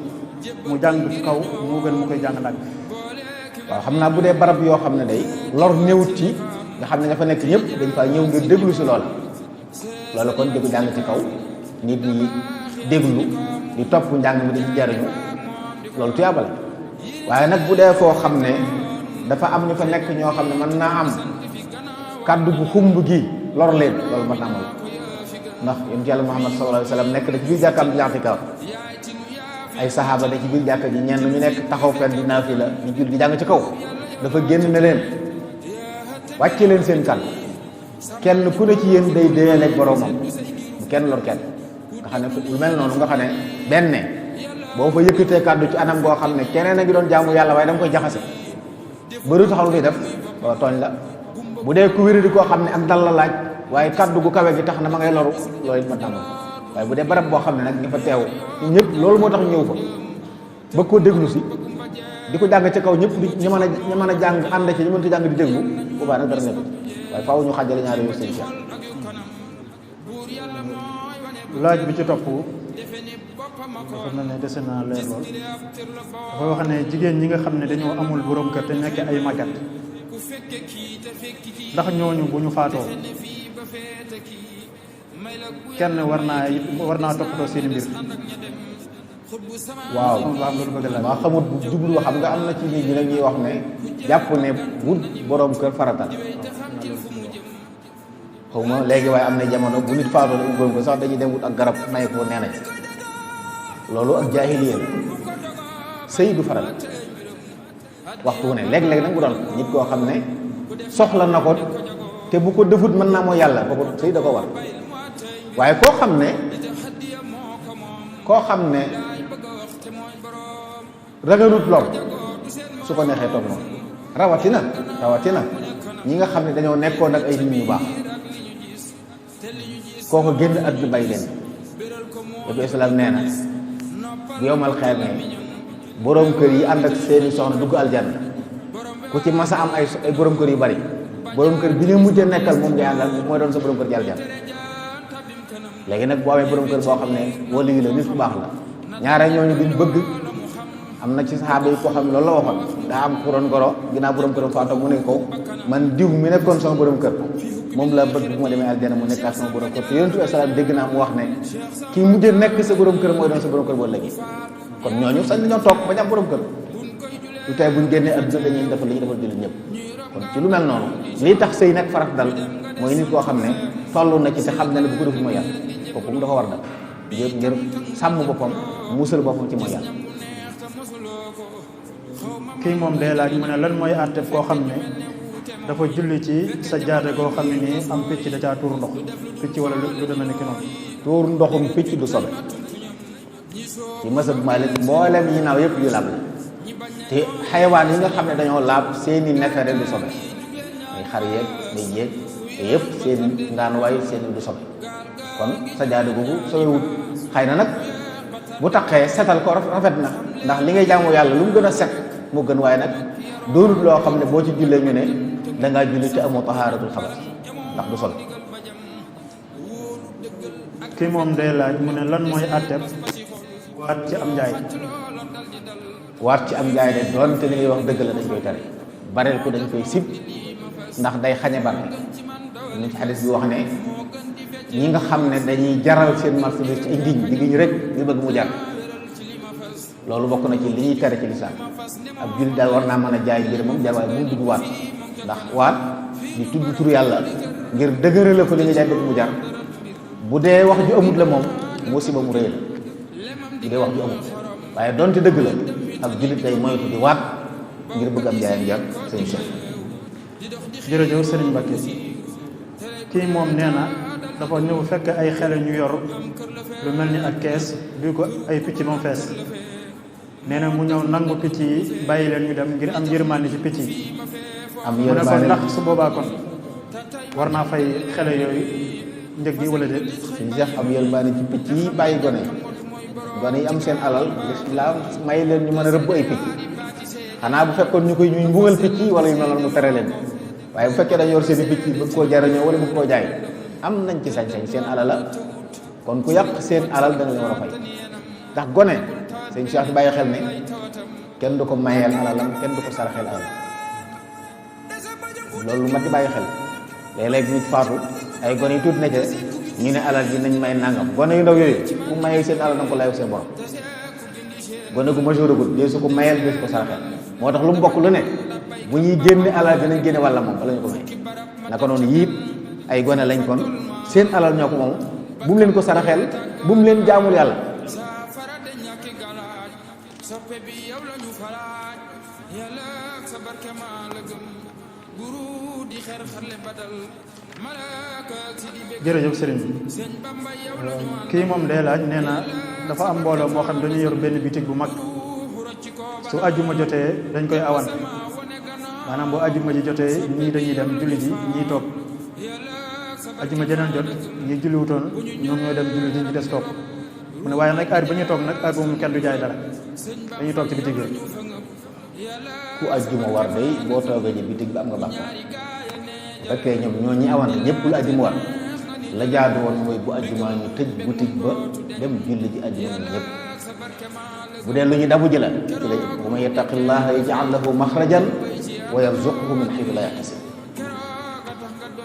mu jàng ci kaw moo gën mu koy jàng nag. waaw xam naa bu dee barab yoo xam ne day lor néewut ci nga xam ne nga fa nekk ñëpp dañ faa ñëw ngir déglu si loola loolu kon di ko jàng ci kaw nit ñi déglu di topp njàng mi di ci jariñu loolu tuyaaba la waaye nag bu dee foo xam ne dafa am ñu fa nekk ñoo xam ne mën naa am kaddu gu xumb gi lor leen loolu mën naa amal ndax yonent Yàlla Muhammad sallallahu alayhi wa sallam nekk na ci biir jàkkaam di i'tikaaf ay saxaaba da ci biir jàkka ji ñenn ñu nekk taxaw fenn di naafila di jul di jàng ci kaw dafa génn ne leen wàcce leen seen kàddu kenn ku ne ci yéen day déyaleeg boromam bu kenn lor kenn nga xam ne lu mel noonu nga xam ne benn boo fa yëkkatee kàddu ci anam goo xam ne keneen a ngi doon jaamu yàlla waaye da nga koy jaxase bëri taxaw lu koy def loolu tooñ la bu dee ku wéri di koo xam ne ak dal la laaj waaye kàddu gu kawe gi tax na ma ngay loru loolu it ma tàmbal waaye bu dee barab boo xam ne nag ñi fa teew ñëpp loolu moo tax ñëw fa bëgg koo déglu si di ko jàng ci kaw ñëpp di ñu mën a jàng ànd ci ñu mënta jàng di déglu boobaa nag dara nekk waaye faaw ñu xàjjale ñaari yu seen cheikh laaj bi ci topp dafa mel ne dese naa leer lool dafa wax ne jigéen ñi nga xam ne dañoo amul borom kër te nekk ay màggat ndax ñooñu bu ñu faatoo kenn war naa toppatoo seen mbir. waaw maa xamut bu jublu xam nga am na ci nit ñi nag ñuy wax ne jàpp ne wut borom kër farata xaw ma léegi waaye am na jamono bu nit faatoo la borom kër sax dañuy dem wut ak garab may ko nee nañ loolu ak jaahiliya sëy du farata waxtu wu ne léeg-léeg nag bu doon nit koo xam ne soxla na ko te bu ko defut mën naa moo yàlla ba ko sëy da ko war waaye koo xam ne ragalut lor su ko neexee toog moom rawatina ñi nga xam ne dañoo nekkoon ak ay nit ñu baax kooko génn àdduna bay leen yëpp islam nee na bu yowmal xeer ne borom kër yi ànd ak seeni soxna dugg aljanna ku ci masa am ay borom kër yu bari borom kër bi nga mujjee nekkal moom ngay àndal mooy doon sa borom kër ci aljanna léegi nag boo amee borom kër boo xam ne wala yi la nit ku baax la ñaare ñooñu duñ bëgg am na ci saxaaba yi koo xam ne loolu la waxoon daa am ku doon goro ginnaaw borom kër faatu mu ne ko man diw mi nekkoon sama borom kër moom la bëgg bu ma demee aljana mu nekkaat sama borom kër te yonent bi salaam dégg naa mu wax ne kii mujjee nekk sa borom kër mooy doon sa borom kër boo léegi kon ñooñu sax dañoo toog bañ am borom kër lu tey buñ génnee adduna dañuy defal li ñu defal jullit ñëpp kon ci lu mel noonu lii tax sëy nag farat dal mooy nit koo xam ne toll na ci te xam ne bu ko deful mooy yàlla kooku mu dafa war dal ngir sàmm boppam musal boppam ci mooy yàlla. kii moom day laaj mu ne lan mooy àtte koo xam ne dafa julli ci sa jaate koo xam ne nii am picc da caa tuur ndox picc wala lu demee ni ki noonu. tuur ndoxum picc du sobe ci masab Maalik mboolem yi naaw yëpp yu laab la te xayawaan yi nga xam ne dañoo laab seeni neefere du sobe ay xar yeeg day yeeg te yëpp seen ngaanuwaay seeni du sobe kon sa jaade googu sobewut xëy na nag bu taqee setal ko rafet na ndax li ngay jaamu yàlla lu mu gën a set moo gën waaye nag doonut loo xam ne boo ci jullee ñu ne dangaa julli te amoo tahaaratul xabas ndax du sol. kii moom day laaj mu ne lan mooy àtteb waat ci am njaay. waat ci am njaay de doonte li ngay wax dëgg la dañ koy tere bareel ko dañ koy sib ndax day xañe barke ñu ci xadis bi wax ne ñi nga xam ne dañuy jaral seen marchandise ci ay ngiñ di giñ rek ñu bëgg mu jar loolu bokk na ci li ñuy tere ci lislaam ab jullit daal war naa mën a jaay mbir moom jar waaye mu dugg waat ndax waat di tudd tur yàlla ngir dëgërale ko li nga jaay bëgg mu jar bu dee wax ju amut la moom musiba mu rëy la bu dee wax ju amut waaye donte dëgg la ab jullit day moytu di waat ngir bëgg am jaayam jar sëñ Cheikh. jërëjëf Serigne Mbacké kii moom nee na dafa ñëw fekk ay xele ñu yor lu mel ni ak kees duy ko ay picc ba mu fees nee na mu ñëw nangu picc yi bàyyi leen ñu dem ngir am yërmande ci picc yi. am mu ne ko ndax su boobaa kon war naa fay xele yooyu njëg gi wala déet. sëñ Cheikh am yërmande ci picc yi bàyyi gone yi am seen alal lislaam may leen ñu mën a rëbb ay picc xanaa bu fekkoon ñu koy ñuy mbugal picc yi wala yu mel noonu mu tere leen waaye bu fekkee dañu yor seen i picc yi bëgg koo jariñoo wala bëgg koo jaay am nañ ci sañ-sañ seen alal la kon ku yàq seen alal dana leen war a fay ndax gone sëñ Cheikh ci bàyyi xel ne kenn du ko mayeel alalam kenn du ko saraxeel alal loolu mat di bàyyi xel léeg-léeg nit faatu ay gone yi tuuti na ca ñu ne alal ji nañ may nangam gone yu ndaw yooyu ku mayee seen alal na ko layoo seen borom gone gu majeur agut dee su ko mayel dee su ko saraxel moo tax lu mu bokk lu ne bu ñuy génne alal dinañ génne wàlla moom bala ñu ko may naka noonu yiit ay gone lañ kon seen alal ñoo ko moom bu mu leen ko saraxel bu mu leen jaamul yàlla jërëjëf sëriñ bi kii moom day laaj nee na dafa am mbooloo moo xam dañu yor benn bitig bu mag su ajjuma jotee dañ koy awante maanaam bu ajjuma ji jotee ñii dañuy dem julli ji ñii toog ajjuma jeneen jot ñi julliwutoon ñoom ñooy dem julli ji ñi des toog mu ne waaye nag heure ba ñuy toog nag heure boobu kenn du jaay dara dañuy toog ci bitig bi. ku ajjuma war day boo toogee ji bitig bi am nga bàkkaar fekkee ñoom ñoo ñi awante ñëpp lu ajjuma war la jaadu woon mooy bu ajjuma ñu tëj boutique ba dem julli ji ajjuma ñu ñëpp bu dee lu ñu dabu ji la ci la wa man yattaqillaha yaj'al lahu maxrajan wa yarzuqhu min haythu la yahtasib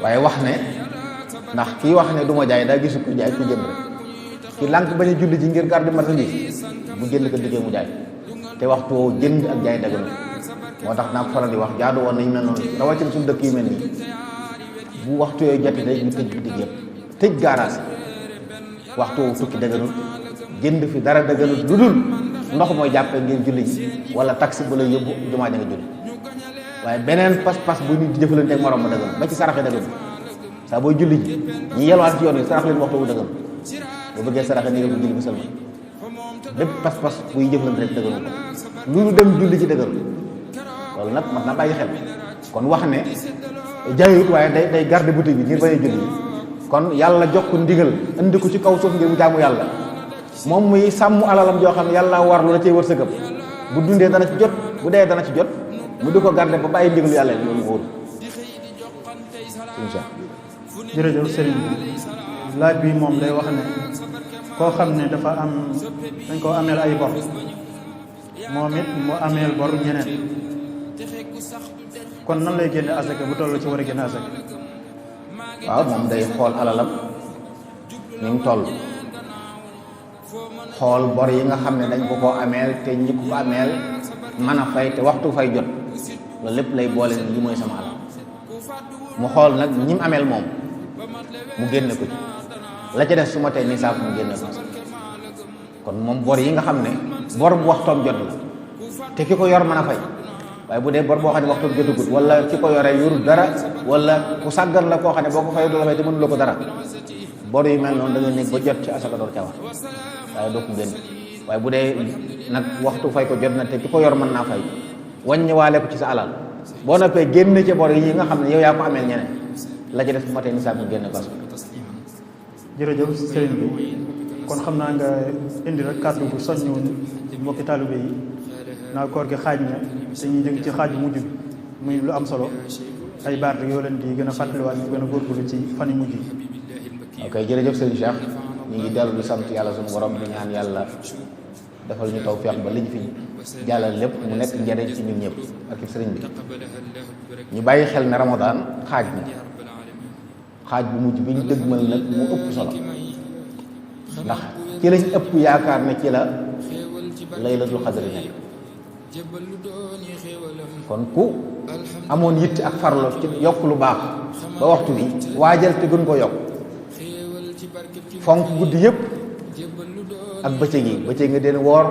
waaye wax ne ndax kii wax ne du ma jaay daa gisu ko jaay ku jënd rek ki lànk bañ a julli ji ngir garde marchandise bu jënd ko diggee mu jaay te waxtu woowu jënd ak jaay daganu moo tax naa ko faral di wax jaadu woon nañu mel noonu rawatina suñu dëkk yu mel nii bu waxtu yooyu jotee rek ñu tëj bitig yëpp tëj garage waxtu woowu tukki daganut jënd fi dara daganut lu dul ndox mooy jàppee ngeen julli ji wala taxi bu lay yóbbu jumaa ja nga julli waaye beneen pas-pas bu nit di jëfalante ak morom ma daganut ba ci saraxe daganut saa booy julli ji ñi yelwaan ci yoon wi sarax leen waxtu wu daganut boo bëggee saraxe ni nga ko julli ba sëlma bépp pas-pas buy jëflante rek dëgganul ko lu dem julli ci dëgganul loolu nag mat na bàyyi xel kon wax ne jaayut waaye day garde boutique bi ngir bañ a julli ji kon yàlla jox ko ndigal indi ko ci kaw suuf ngir mu jaamu yàlla moom muy sàmm alalam joo xam ne yàlla war lu la cay wërsëgam bu dundee dana ci jot bu dee dana ci jot mu di ko garde ba bàyyi ndigalu yàlla loolu wóor incha allah. jërëjëf sëriñ bi laaj bi moom day wax ne koo xam ne dafa am dañ koo ameel ay bor moom it mu ameel bor ñeneen kon nan lay génne asaka bu toll ci war a génne asaka. waaw moom day xool alalam ni mu toll xool bor yi nga xam ne dañ ko koo ameel te ñi ko ameel mën a fay te waxtu fay jot loolu lépp lay boole ni li mooy sama alal mu xool nag ñi mu ameel moom mu génne ko ci la ca def su ma tey nisaab mu génne ko kon moom bor yi nga xam ne bor bu waxtoom jot la te ki ko yor mën a fay waaye bu dee bor boo xam ne waxtoom jotagut wala ki ko yoree yorul dara wala ku sàggan la koo xam ne boo ko fay du la fay te mënuloo ko dara bor yu mel noonu da nga nekk ba jot ci asaka door ca war waaye doo ko génn waaye bu dee nag waxtu fay ko jot na te ki ko yor mën naa fay wàññiwaale ko ci sa alal boo noppee génne ca bor yi nga xam ne yow yaa ko ameel ñeneen la ca def bu ma tey nisaab mu génne ko asaka. jërëjëf sëriñ bi kon xam naa nga indi rek kàddu bu soññu mbokki taalibe yi naa koor gi xaaj na dañuy jëm ci xaaj bu mujj bi muy lu am solo ay baat yoo leen di gën a fàttaliwaat ñu gën a góorgóorlu ci fan yu mujj yi. ok jërëjëf sëriñ Cheikh ñu ngi dellu di sant yàlla suñu borom di ñaan yàlla defal ñu tawfeex ba liñ fi jàllal lépp mu nekk njariñ ci ñun ñëpp ak sëriñ bi ñu bàyyi xel ne Ramadan xaaj na xaaj bu mujj bi ñu dëgmal nag mu ëpp solo ndax ci lañ ëpp yaakaar ne ci la laylatul xadri nekk kon ku amoon yitte ak farlo ci yokk lu baax ba waxtu bi waajal te gën ko yokk fonk guddi yëpp ak bëccëg yi bëccëg nga den woor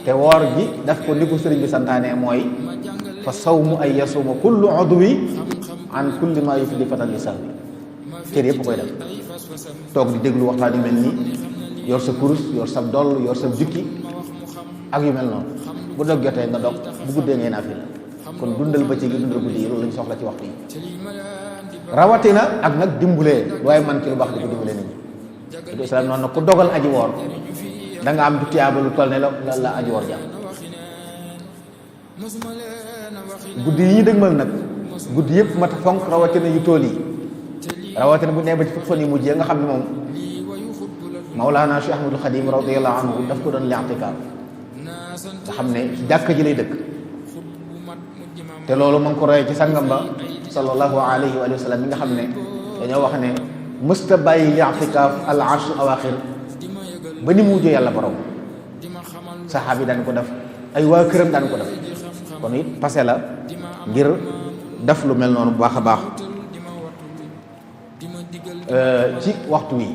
te woor gi daf ko ni ko sëriñ bi santaane mooy fa sawmu ay yasuma kullu udwi an kulli ma yufdi fatan li sahwi cër yëpp koy def toog di déglu waxtaan yu mel nii yor sa kurus yor sa doll yor sa jukki ak yu mel noonu bu dog jotee nga dog bu guddee ngay naafila kon dundal bëccëg yi dundal guddi yi loolu lañ soxla ci waxtu yi rawatina ak nag dimbulee waaye man ci lu baax di ko dimbulee nit ñi du islam noonu nag ku dogal aji woor da nga am du tiyaaba lu toll ne la aji woor jàmm guddi yi ñu dëgmal nag guddi yëpp mat a fonk rawatina yu tool yi rawatina bu nee ba ci fukki fan yu mujj nga xam ne moom Mawlaana Cheikh Ahmadul Xadim radiyallahu anhu daf ko doon li'tikaaf nga xam ne ci jàkka ji lay dëkk te loolu ma ngi ko royee ci sangam ba sallallahu alayhi wa sallam mi nga xam ne dañoo wax ne mësta bàyyi li'tikaaf al ashr awaaxir ba ni mu wujjee yàlla borom. saxaaba yi daan ko def, ay waa këram daan ko def, kon it passé la ngir def lu mel noonu bu baax a baax. ci waxtu wi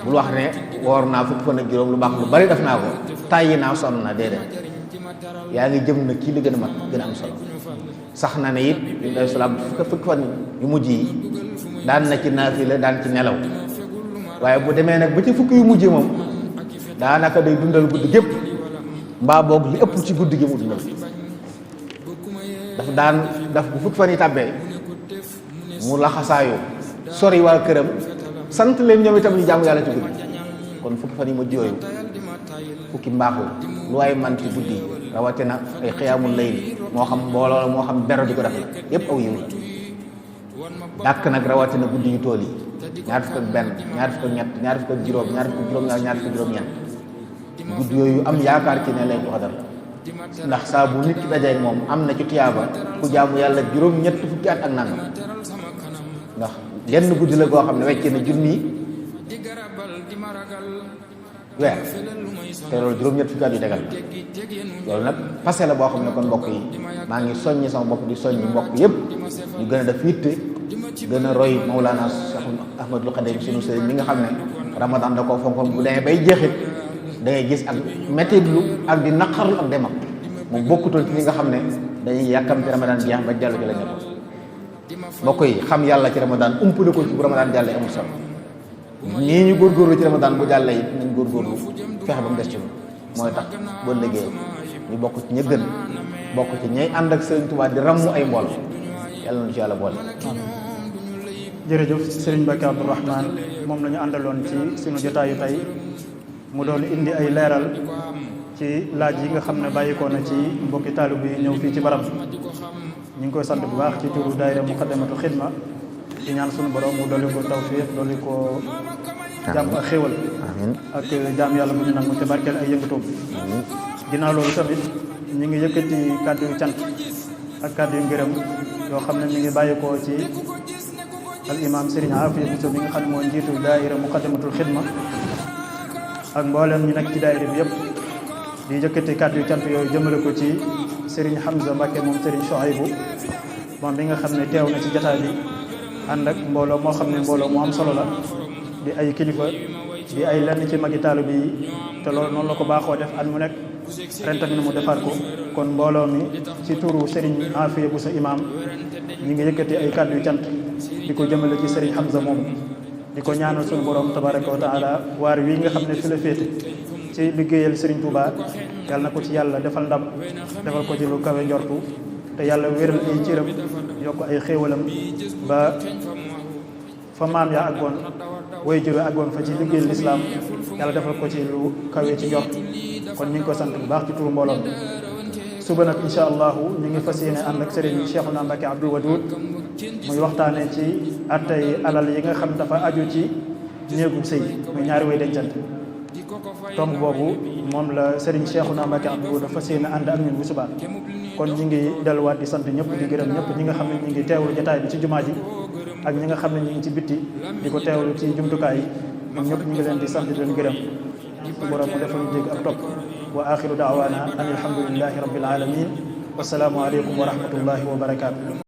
bul wax ne woor naa fukki fan ak juróom lu baax lu bari def naa ko tàyyi naa sonn na déedéet, yaa ngi jëm na kii li gën a mat gën a am solo. sax na ne it alayhi salaam fukki fan yu mujj yi daan na ci naafila daan ci nelaw, waaye bu demee nag ba ci fukki yu mujj moom daanaka day dundal guddi gépp, mbaa boog li ëpp ci guddi gi mu dundal. daf bu fukki fan yi tàbbee mu laxasaayu sori waa këram, sant leen ñoom itam ñu jaamu yàlla ci guddi. kon fukki fan yi mujj yooyu fukki mbaax la lu waaye man ci guddi yi rawatina ay xiyaamul layli, moo xam mbooloo la moo xam bero di ko def la yépp aw yiw la. dàkk nag rawatina guddi yu tool yi ñaar fukk ak benn, ñaar fukk ak ñett, ñaar fukk ak juróom, ñaar fukk ak juróom-ñaar, ñaar fukk ak juróom-ñeent, guddi yooyu am yaakaar ci ne leen xadar, ndax saa bu nit ki dajee moom am na ci tiyaaba ku jaamu yàlla juróom-ñett fukki at ak nangam. ndax genn guddi la goo xam ne wecce na junni weer te loolu juróom-ñett fukki at yu tegal loolu nag passé la boo xam ne kon mbokk yi maa ngi soññi sama bopp di soññi mbokk yëpp ñu gën a def yitte gën a roy Mawlana Cheikh Ahmadul Khadim sunu sëriñ mi nga xam ne Ramadan da koo fonkoon bu demee bay jeexit da ngay gis ak mettitlu ak di naqarlu ak demam. moom bokkutoon ci ñi nga xam ne dañuy yàkkam ci Ramadan jeex ba dellu ci la ñëpp. mbokk yi xam yàlla ci Ramadan umpale ko ci bu Ramadan jàllee amul solo. nii ñu góorgóorlu ci Ramadan bu jàllee it nañ góorgóorlu fexe ba mu des ci ñun mooy tax boo liggéey ñu bokk ci ña gën bokk ci ñay ànd ak Sëriñ Tuubaa di rammu ay mbool yàlla na ci yàlla boole. jërëjëf Serigne Mbacké Abdou Rahman moom la ñu àndaloon ci sunu jotaayu tey mu doon indi ay leeral ci laaj yi nga xam ne bàyyikoo na ci mbokki taalib yi ñëw fii ci barab ñu ngi koy sant bu baax ci turu daayira Muqaddamatul Xidma di ñaan sunu borom mu dolli ko tawfiq dolli ko jàmm ak xéwal ak jaam yàlla bu ñu nangu te barkeel ay yëngatoom. ginnaaw loolu tamit ñu ngi yëkkati kàddu yu cant ak kàddu yu ngërëm yoo xam ne mi ngi bàyyikoo ci al imam Serigne Afia Bousso mi nga xam ne moo njiitu daayira Muqaddamatul Xidma ak mboolem ñu nekk ci daayira bi yëpp di yëkkati kàddu yu cant yooyu jëmale ko ci Serigne Hamza Mbacké moom Serigne Chouaïbou moom bi nga xam ne teew na ci jotaay bi ànd ak mbooloo moo xam ne mbooloo mu am solo la di ay kilifa di ay lenn ci magi taalibe yi te loolu noonu la ko baaxoo def at mu nekk ren tamit mu defaat ko kon mbooloo mi ci turu Serigne Afia Bousso imam ñi ngi yëkkati ay kàddu yu cant di ko jëmale ci Serigne Hamza moomu di ko ñaanal suñu borom tabaraka wa taala waar wi nga xam ne fi la féete ci liggéeyal Serigne Touba yàlla na ko ci yàlla defal ndam defal ko ci lu kawe njortu te yàlla wéral ay cëram yokk ay xéewalam ba fa maam yaa àggoon way jure àggoon fa ci liggéeyal lislaam yàlla defal ko ci lu kawe ci njort kon ñu ngi ko sant bu baax ci turu mbooloo suba nag incha allahu ñu ngi fas yéene ànd ak Serigne Cheikhouna Mbacké Abdoul Wadoud muy waxtaane ci attay alal yi nga xam dafa aju ci néegu sëy muy ñaari way dencante tomb boobu moom la Serigne Cheikhouna Mbacké Abdoul Wadoud fas yéene ànd ak ñun bu subaa kon ñi ngi delluwaat di sant ñëpp di gërëm ñëpp ñi nga xam ne ñi ngi teewlu jotaay bi ci jumaa ji ak ñi nga xam ne ñi ngi ci bitti di ko teewlu ci jumtukaay yi ñoom ñëpp ñu ngi leen di sant di leen gërëm su borom mu defal ñu dégg ak topp wa axiru daawaana an alhamdulillahi rabbil alamin wasalaamu aleykum wa rahmatullahi wa barakaatu